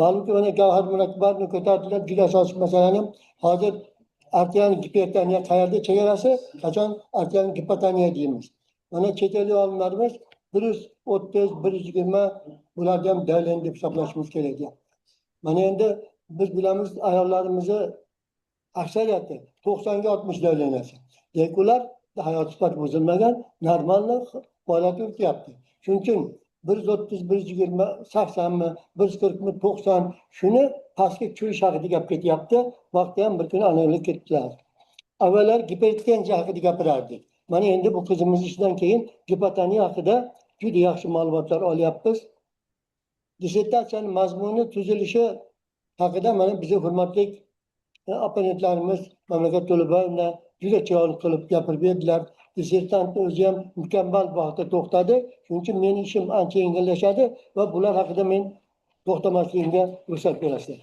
Ma'lumki, mana Gavhar Murakbarni ko'tardilar, juda asosiy masalani. Hozir arterial gipotoniya qayerda chegarasi? Qachon arterial gipotoniya deymiz. Mana chet ellik olimlarimiz 130, 120 bularga ham davlat deb hisoblashimiz kerak. Mana endi biz bilamiz, ayollarimizni aksariyati 90 ga 60 davlanasi. Lekin ular hayot sifati buzilmagan, normal holatda o'tyapti. Shuning uchun 130, 120, 80 mi, 140 mi, 90 shuni pastga tushirish haqida gap ketyapti. Vaqtda ham bir kuni aniqlab ketdilar. Avvallar gipotenziya haqida gapirardik. Mana endi bu qizimiz ishdan keyin gipotoniya haqida juda yaxshi ma'lumotlar olyapmiz. Dissertatsiyaning mazmuni tuzilishi haqida mana bizning hurmatli opponentlarimiz mamlakat To'laboyevna juda chiroyli qilib gapirib berdilar. Dissertantni o'zi ham mukammal vaqtda to'xtadi. Shuning uchun mening ishim ancha yengillashadi va bular haqida men to'xtamasligimga ruxsat berasizlar.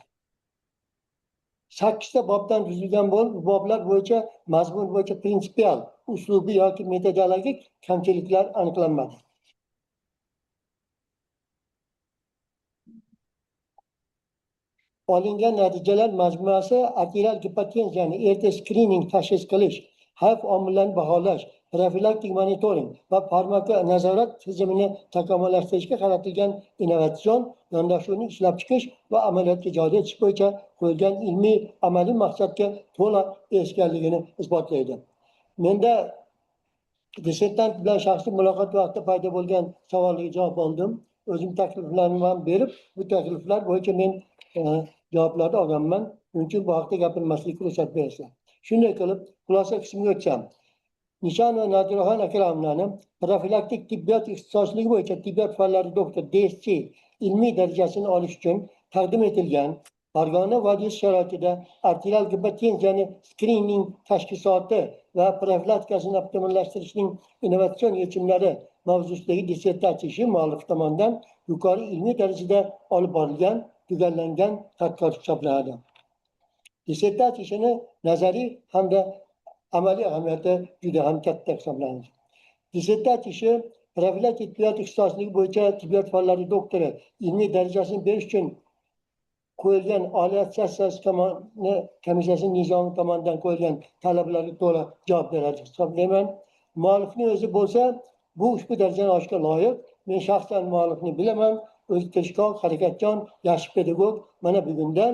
8 ta bobdan tuzilgan bo'lib, boblar bo'yicha mazmun bo'yicha prinsipial, uslubiy yoki metodologik kamchiliklar aniqlanmadi. olingan natijalar majmuasi arterial gipotenziyani erta skrining tashxis qilish, xavf omillarni baholash, profilaktik monitoring va farmakonazorat tizimini takomillashtirishga qaratilgan innovatsion yondashuvni ishlab chiqish va amaliyotga joriy etish bo'yicha qo'yilgan ilmiy amaliy maqsadga to'liq erishganligini isbotlaydi. Menda dissertant bilan shaxsiy muloqot vaqtida paydo bo'lgan savollarga javob oldim. O'zim takliflarni ham berib, bu takliflar bo'yicha men javoblarni olganman. Shuning uchun bu haqda gapirmaslikka ruxsat berasizlar. Shunday qilib, xulosa qismiga o'tsam, Nishon va Nodiraxon Akramovaning profilaktik tibbiyot ixtisosligi bo'yicha tibbiyot fanlari doktor DSC ilmiy darajasini olish uchun taqdim etilgan Farg'ona vodiysi sharoitida arterial gipotenziyani skrining tashxisoti va profilaktikasini optimallashtirishning innovatsion yechimlari mavzusidagi dissertatsiya ishi muallifi tomonidan yuqori ilmiy darajada olib borilgan, tugallangan tadqiqot hisoblanadi. Dissertatsiya ishini nazariy hamda amaliy ahamiyati juda ham katta hisoblanadi. Dissertatsiya ishi profilaktik tibbiyot ixtisosligi bo'yicha tibbiyot fanlari doktori ilmiy darajasini berish uchun qo'yilgan oliy komissiyasi nizomi tomonidan qo'yilgan talablarga to'liq javob beradi hisoblayman. Muallifning o'zi bo'lsa, bu ushbu darajani olishga loyiq. Men shaxsan muallifni bilaman, o'zi tirishqoq, harakatchan, yaxshi pedagog. Mana bugundan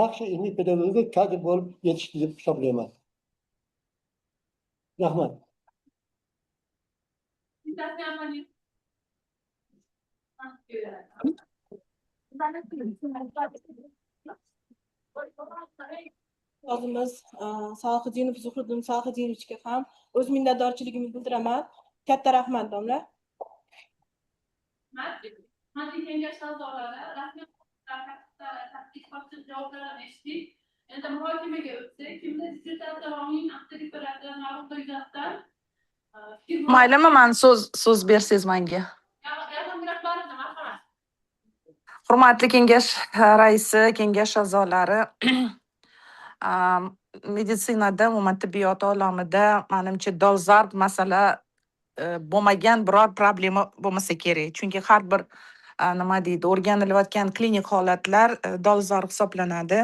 yaxshi ilmiy pedagogik kadr bo'lib yetishdi deb hisoblayman. Rahmat. Ustozimiz Salahiddinov Zuhriddin Salahidinovga ham o'z minnatdorchiligimni bildiraman. Katta rahmat domla. Javoblarni eshitdik. Endi muhokamaga o'tsak, kimda dissertatsiya davomining aktivliklari ma'ruza yuzasidan Maylimi, men so'z bersangiz menga. Hurmatli kengash raisi, kengash a'zolari, meditsinada, umuman tibbiyot olamida menimcha dolzarb masala bo'lmagan biror problema bo'lmasa kerak. Chunki har bir nima deydi, o'rganilayotgan klinik holatlar dolzarb hisoblanadi.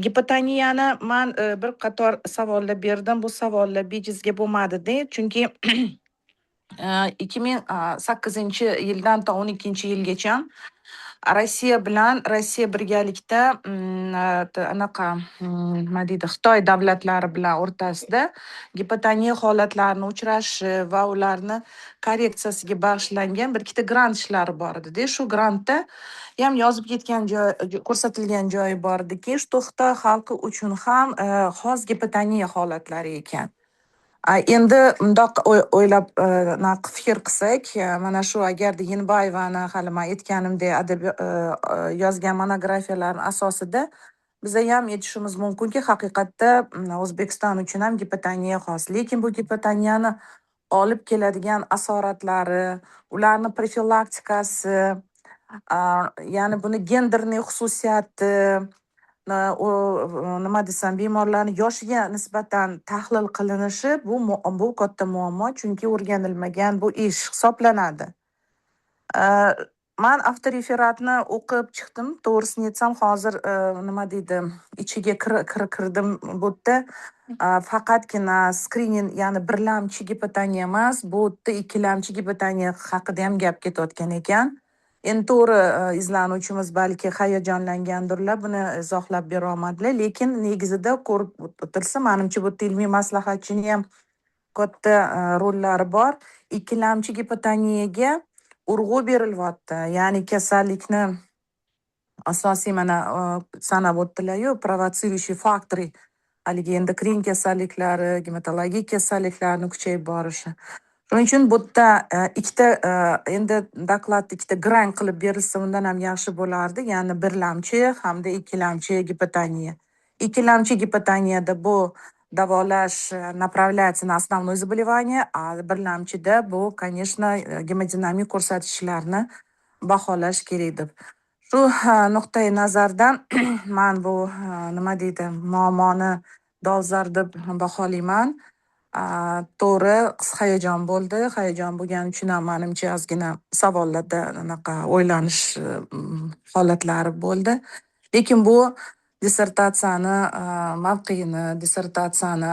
Gipotoniyani men bir qator savollar berdim. Bu savollar bejizga bo'lmadi-da, chunki 2008-yildan to 12-yilgacha Rossiya birgalikda nima deydi, Xitoy davlatlari bilan o'rtasida gipotoniya holatlarini uchrashi va ularni korreksiyasiga bag'ishlangan bir ikkita grant ishlari bor edi. Shu grantda ham yozib ketgan ko'rsatilgan joyi bor ediki, shu Xitoy xalqi uchun ham xos gipotoniya holatlari ekan. Endi bundoq o'ylab fikr qilsak, mana shu agarda Yenbayevani hali men aytganimdek yozgan monografiyalarning asosida biza ham aytishimiz mumkinki, haqiqatda O'zbekiston uchun ham gipotoniya xos. Lekin bu gipotoniyani olib keladigan asoratlari, ularni profilaktikasi, ya'ni buni genderning xususiyati, nima desam, bemorlarning yoshiga nisbatan tahlil qilinishi bu katta muammo, chunki o'rganilmagan bu ish hisoblanadi. Men avtoreferatni o'qib chiqdim. To'g'risini aytsam, hozir nima deydi, ichiga kirdim bu yerda. Faqatgina skrining, ya'ni birlamchi gipotoniya emas, bu yerda ikkilamchi gipotoniya haqida ham gap ketayotgan ekan. Endi to'g'ri izlanuvchimiz balki hayajonlangandirlar, buni izohlab bera olmadilar, lekin negizida ko'rib o'tilsa, menimcha bu ilmiy maslahatchining ham katta rollari bor. Ikkilamchi gipotoniyaga urg'u berilyapti. Ya'ni kasallikni asosiy mana sanab o'tdilar-yu, provotsiruющий faktori, haligi endokrin kasalliklari, gematologik kasalliklarni kuchayib borishi. Shuning uchun bu yerda ikkita endi dokladda ikkita grant qilib berilsa, undan ham yaxshi bo'lardi. Ya'ni birlamchi hamda ikkilamchi gipotoniya. Ikkilamchi gipotoniyada bu davolash направляется на основное заболевание, a birlamchida bu, конечно, gemodinamik ko'rsatkichlarni baholash kerak deb. Shu nuqtai nazardan men bu nima deydi, muammoni dolzarb deb baholayman. To'g'ri, hayajon bo'ldi. Hayajon bo'lgani uchun ham menimcha ozgina savollarda anaqa o'ylanish holatlari bo'ldi. Lekin bu dissertatsiyani mavqeini, dissertatsiyani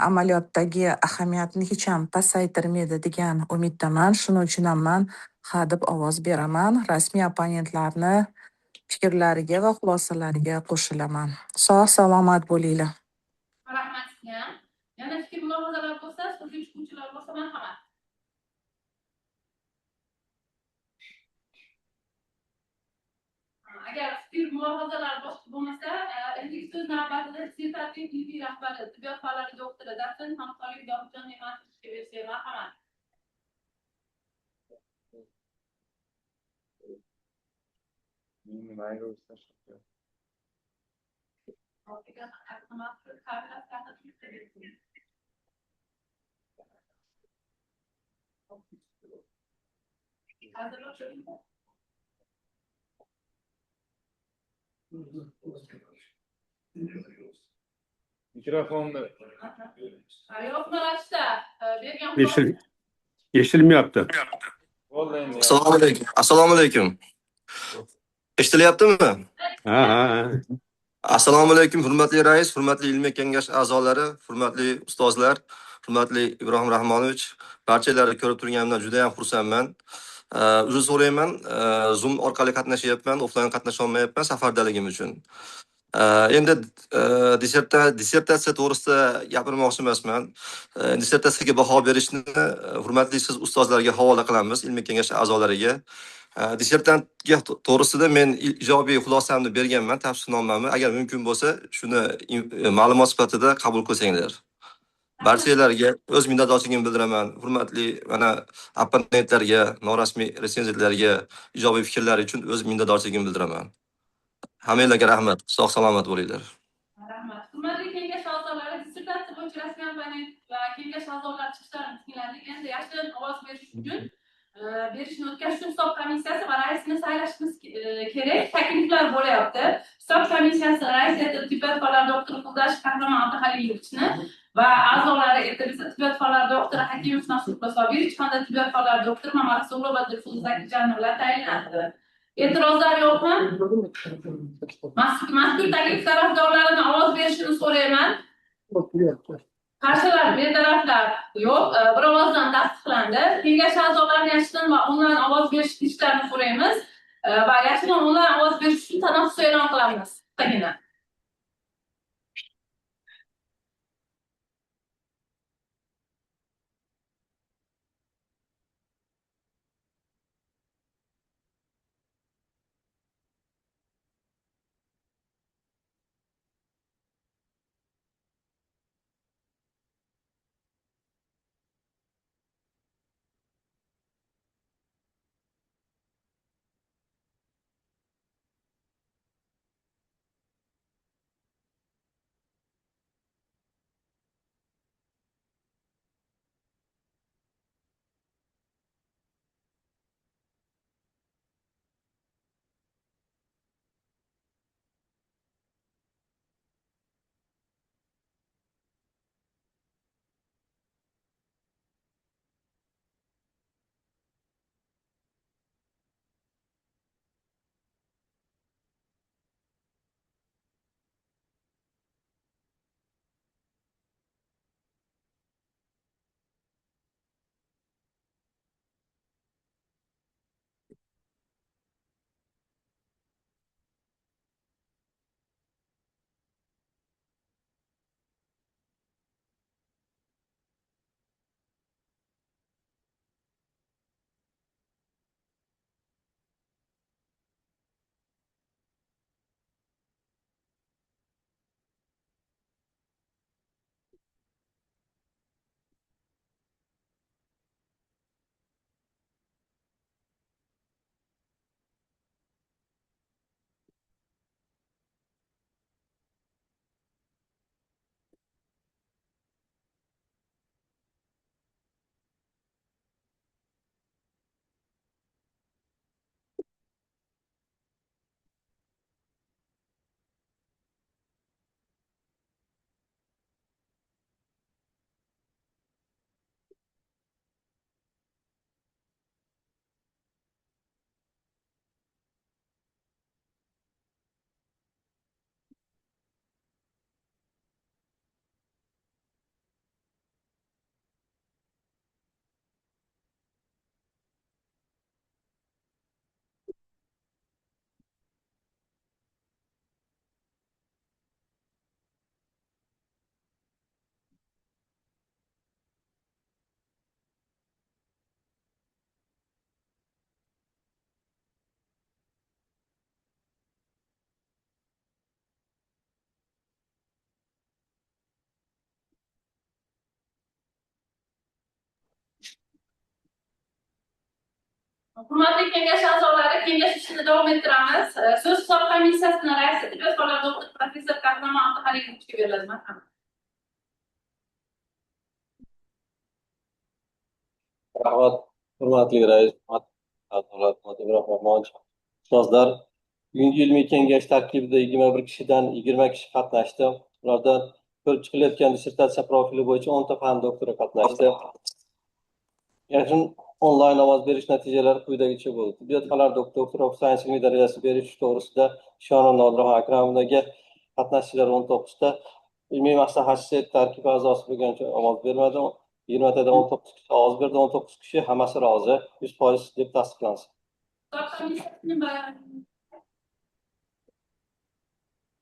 amaliyotdagi ahamiyatini hech ham pasaytirmaydi degan umiddaman. Shuning uchun ham men ha deb ovoz beraman. Rasmiy opponentlarni fikrlariga va xulosalariga qo'shilaman. Sog' salomat bo'linglar. Rahmat sizga. Yana fikr mulohazalar bo'lsa, so'zga chiquvchilar bo'lsa marhamat. Agar fikr mulohazalar boshqa bo'lmasa, endi so'z navbatida dissertativ ilmiy rahbari, tibbiyot fanlari doktori Dastin Hamsoyev Dorixon Ne'matovga bersa marhamat. Mikrofonni. Yo'qmi Rashida? Bergan Eshilmayapti. Bo'ldi endi. Assalomu alaykum. Assalomu alaykum. Eshitilyaptimi? Ha. Assalomu alaykum, hurmatli rais, hurmatli ilmiy kengash a'zolari, hurmatli ustozlar, hurmatli Ibrohim Rahmonovich, barchalarni ko'rib turganimdan juda ham xursandman. Uzr so'rayman, Zoom orqali qatnashyapman, offline qatnasha olmayapman safardaligim uchun. Endi dissertatsiya to'g'risida gapirmoqchi emasman. Dissertatsiyaga baho berishni hurmatli siz ustozlarga havola qilamiz, ilmiy kengash a'zolariga. Dissertantga to'g'risida men ijobiy xulosamni berganman, tavsifnomamni. Agar mumkin bo'lsa, shuni ma'lumot sifatida qabul qilsanglar. Barchalarga o'z minnatdorchiligimni bildiraman. Hurmatli mana opponentlarga, norasmiy retsenzentlarga ijobiy fikrlari uchun o'z minnatdorchiligimni bildiraman. Hammanglarga rahmat. Sog' salomat bo'linglar. rahmat. Hurmatli kengash a'zolari, dissertatsiya bo'yicha rasmiy opponent va kengash a'zolari chiqishlarini tingladik. Endi yashirin ovoz berish uchun berishni o'tkazishni hisob komissiyasi va raisini saylashimiz kerak. Takliflar bo'lyapti. Hisob komissiyasi raisi etib tibbiyot fanlari doktori Quldash Qahramon Abduhaliyevichni va a'zolari etib esa tibbiyot fanlari doktori Hakimov Nasrullo Sobirich hamda tibbiyot fanlari doktori Mamarasulova Dilfuzakijanova bilan tayinlandi. E'tirozlar yo'qmi? Mazkur taklif tarafdorlarini ovoz berishini so'rayman. Qarshilar, betaraflar yo'q. Bir ovozdan tasdiqlandi. Kengash a'zolarini yashirin va onlayn ovoz berishlarini so'raymiz. Va yashirin onlayn ovoz berish uchun tanaffus e'lon qilamiz. Qisqagina. Hurmatli kengash a'zolari, kengash ishini davom ettiramiz. So'z hisob komissiyasining raisi tibbiyot fanlari doktor professor Qahramon Abduhalimovga beriladi. Marhamat. Rahmat, hurmatli rais, hurmatli Ibrohim Rahmonovich, ustozlar. Bugungi ilmiy kengash tarkibida 21 kishidan 20 kishi qatnashdi. Ulardan ko'rib chiqilayotgan dissertatsiya profili bo'yicha 10 ta fan doktori qatnashdi. Yaqin onlayn ovoz berish natijalari quyidagicha bo'ldi. Tibbiyot fanlari doktor of science ilmiy darajasi berish to'g'risida Shonam Nodirxon Akramovnaga qatnashchilar 19 ta, ilmiy maslahatchi tarkib a'zosi bo'lgancha ovoz bermadi. 20 tadan 19 kishi ovoz berdi, 19 kishi hammasi rozi, 100% deb tasdiqlansin.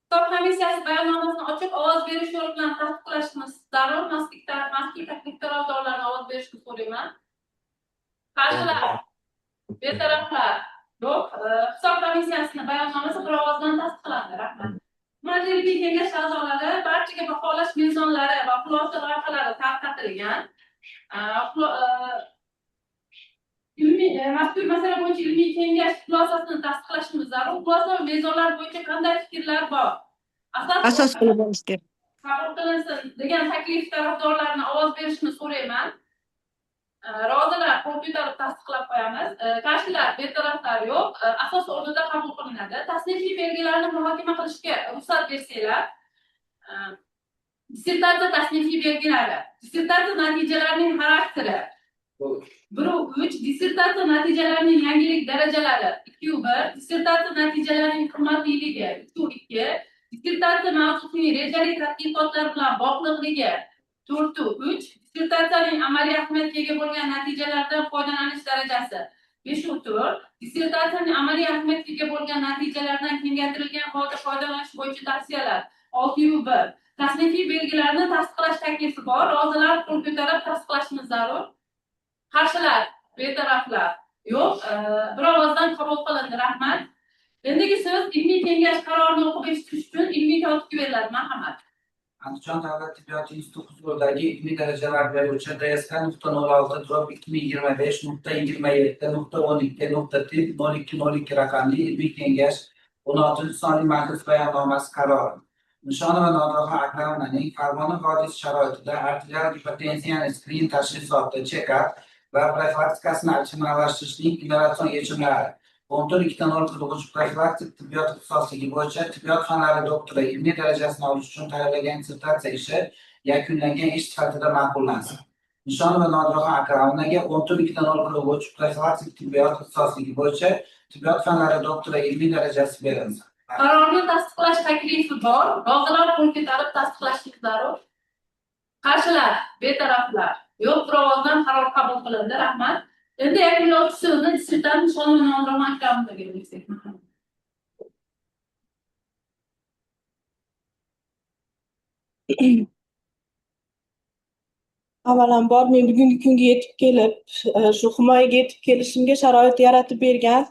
Hisob komissiyasi bayonnomasini ochiq ovoz berish yo'li bilan tasdiqlashimiz zarur. Mazkur taklif tarafdorlarini ovoz berishni so'rayman. Qarshilar, betaraflar yo'q. Hisob komissiyasining bayonnomasi bir ovozdan tasdiqlandi. Rahmat. Hurmatli kengash a'zolari, barchaga baholash mezonlari va xulosa loyihalari tarqatilgan. Mazkur masala bo'yicha ilmiy kengash xulosasini tasdiqlashimiz zarur. Xulosa va mezonlar bo'yicha qanday fikrlar bor? Asos qilib olish kerak. Qabul qilinsin degan taklif tarafdorlarini ovoz berishni so'rayman. Rozilar qo'l ko'tarib tasdiqlab qo'yamiz. Qarshilar, betaraflar yo'q. Asos o'rnida qabul qilinadi. Tasnifiy belgilarni muhokama qilishga ruxsat bersanglar. Dissertatsiya tasnifiy belgilari, dissertatsiya natijalarining xarakteri. 1.3 dissertatsiya natijalarining yangilik darajalari 2.1 dissertatsiya natijalarining qimmatliligi 2.2 dissertatsiya mavzusining rejali tadqiqotlar bilan bog'liqligi 4.3 dissertatsiyaning amaliy ahamiyatga ega bo'lgan natijalardan foydalanish darajasi 5.4 dissertatsiyaning amaliy ahamiyatga ega bo'lgan natijalardan kengaytirilgan holda foydalanish bo'yicha tavsiyalar 6.1 tasnifiy belgilarni tasdiqlash taklifi bor. Rozilar qo'l ko'tarib tasdiqlashimiz zarur. Qarshilar, betaraflar yo'q. Bir ovozdan qabul qilindi. Rahmat. Endigi so'z ilmiy kengash qarorini o'qib eshitish uchun ilmiy kotibga beriladi. Marhamat. Andijon davlat tibbiyot instituti huzuridagi ilmiy darajalar beruvchi DSK.06.2025.27.12.02.02 raqamli ilmiy kengash 16 sonli majlis bayonnomasi qarori. Nishonova Nodirxon Akramovnaning Farg'ona vodiysi sharoitida arterial gipotenziyani skrin tashxisoti, check-up va profilaktikasini optimallashtirishning innovatsion yechimlari 14.0.43 profilaktik tibbiyot ixtisosligi bo'yicha tibbiyot fanlari doktori ilmiy darajasini olish uchun tayyorlagan dissertatsiya ishi yakunlangan ish sifatida ma'qullansin. Nishonova Nodirxon Akramovnaga 14.0.43 profilaktik tibbiyot ixtisosligi bo'yicha tibbiyot fanlari doktori ilmiy darajasi berilsin. Qarorni tasdiqlash taklifi bor. Rozilar qo'l ko'tarib tasdiqlashimiz zarur. Qarshilar, betaraflar yo'q. Bir ovozdan qaror qabul qilindi. Rahmat. Endi yakunlovchi so'zni dissertant Nishonova Nodirxon Akramovnaga bersak. Avvalambor men bugungi kunga yetib kelib, shu himoyaga yetib kelishimga sharoit yaratib bergan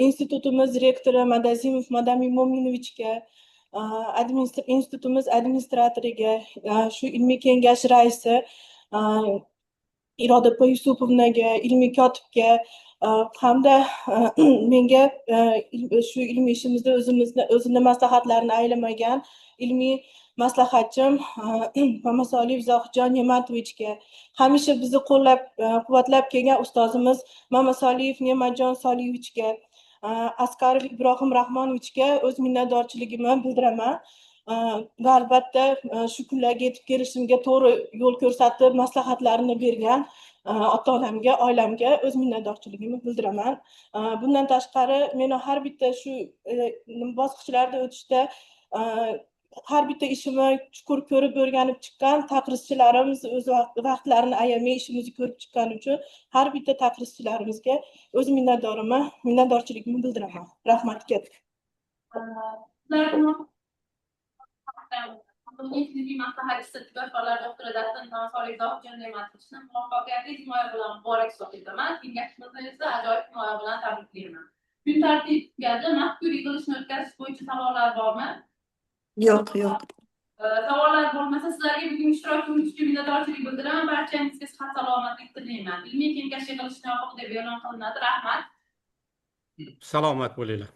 institutimiz direktori Madazimov Madamiy Mo'minovichga, institutimiz administratoriga, shu ilmiy kengash raisi Iroda Yusupovnaga, ilmiy kotibga hamda menga shu ilmiy ishimizda o'zini maslahatlarini aylamagan ilmiy maslahatchim Mamasoliyev Zohidjon Ne'matovichga, hamisha bizni qo'llab-quvvatlab kelgan ustozimiz Mamasoliyev Ne'matjon Soliyevichga, Askarov Ibrohim Rahmonovichga o'z minnatdorchiligimni bildiraman. Va albatta shu kunlarga yetib kelishimga to'g'ri yo'l ko'rsatib, maslahatlarini bergan ota-onamga, oilamga o'z minnatdorchiligimni bildiraman. Bundan tashqari, meni har bitta shu bosqichlarda o'tishda har bitta ishimni chuqur ko'rib o'rganib chiqqan taqrizchilarimiz o'z vaqtlarini ayamay ishimizni ko'rib chiqqani uchun har bitta taqrizchilarimizga o'z minnatdorchiligimni bildiraman. Rahmat katta. Ilmiy maslahatchisi tibbiyot fanlari doktori Dastin Mamasoliyev Zohidjon Ne'matovichni muvaffaqiyatli himoya bilan muborak hisoblayman. Kengashimizni esa ajoyib himoya bilan tabriklayman. Kun tartibiga mazkur yig'ilishni o'tkazish bo'yicha savollar bormi? Yo'q. Savollar bo'lmasa sizlarga bugun ishtirokingiz uchun minnatdorchilik bildiraman. Barchangizga sihat salomatlik tilayman. Ilmiy kengash yig'ilishini yopiq deb e'lon qilinadi. Rahmat. Salomat bo'linglar.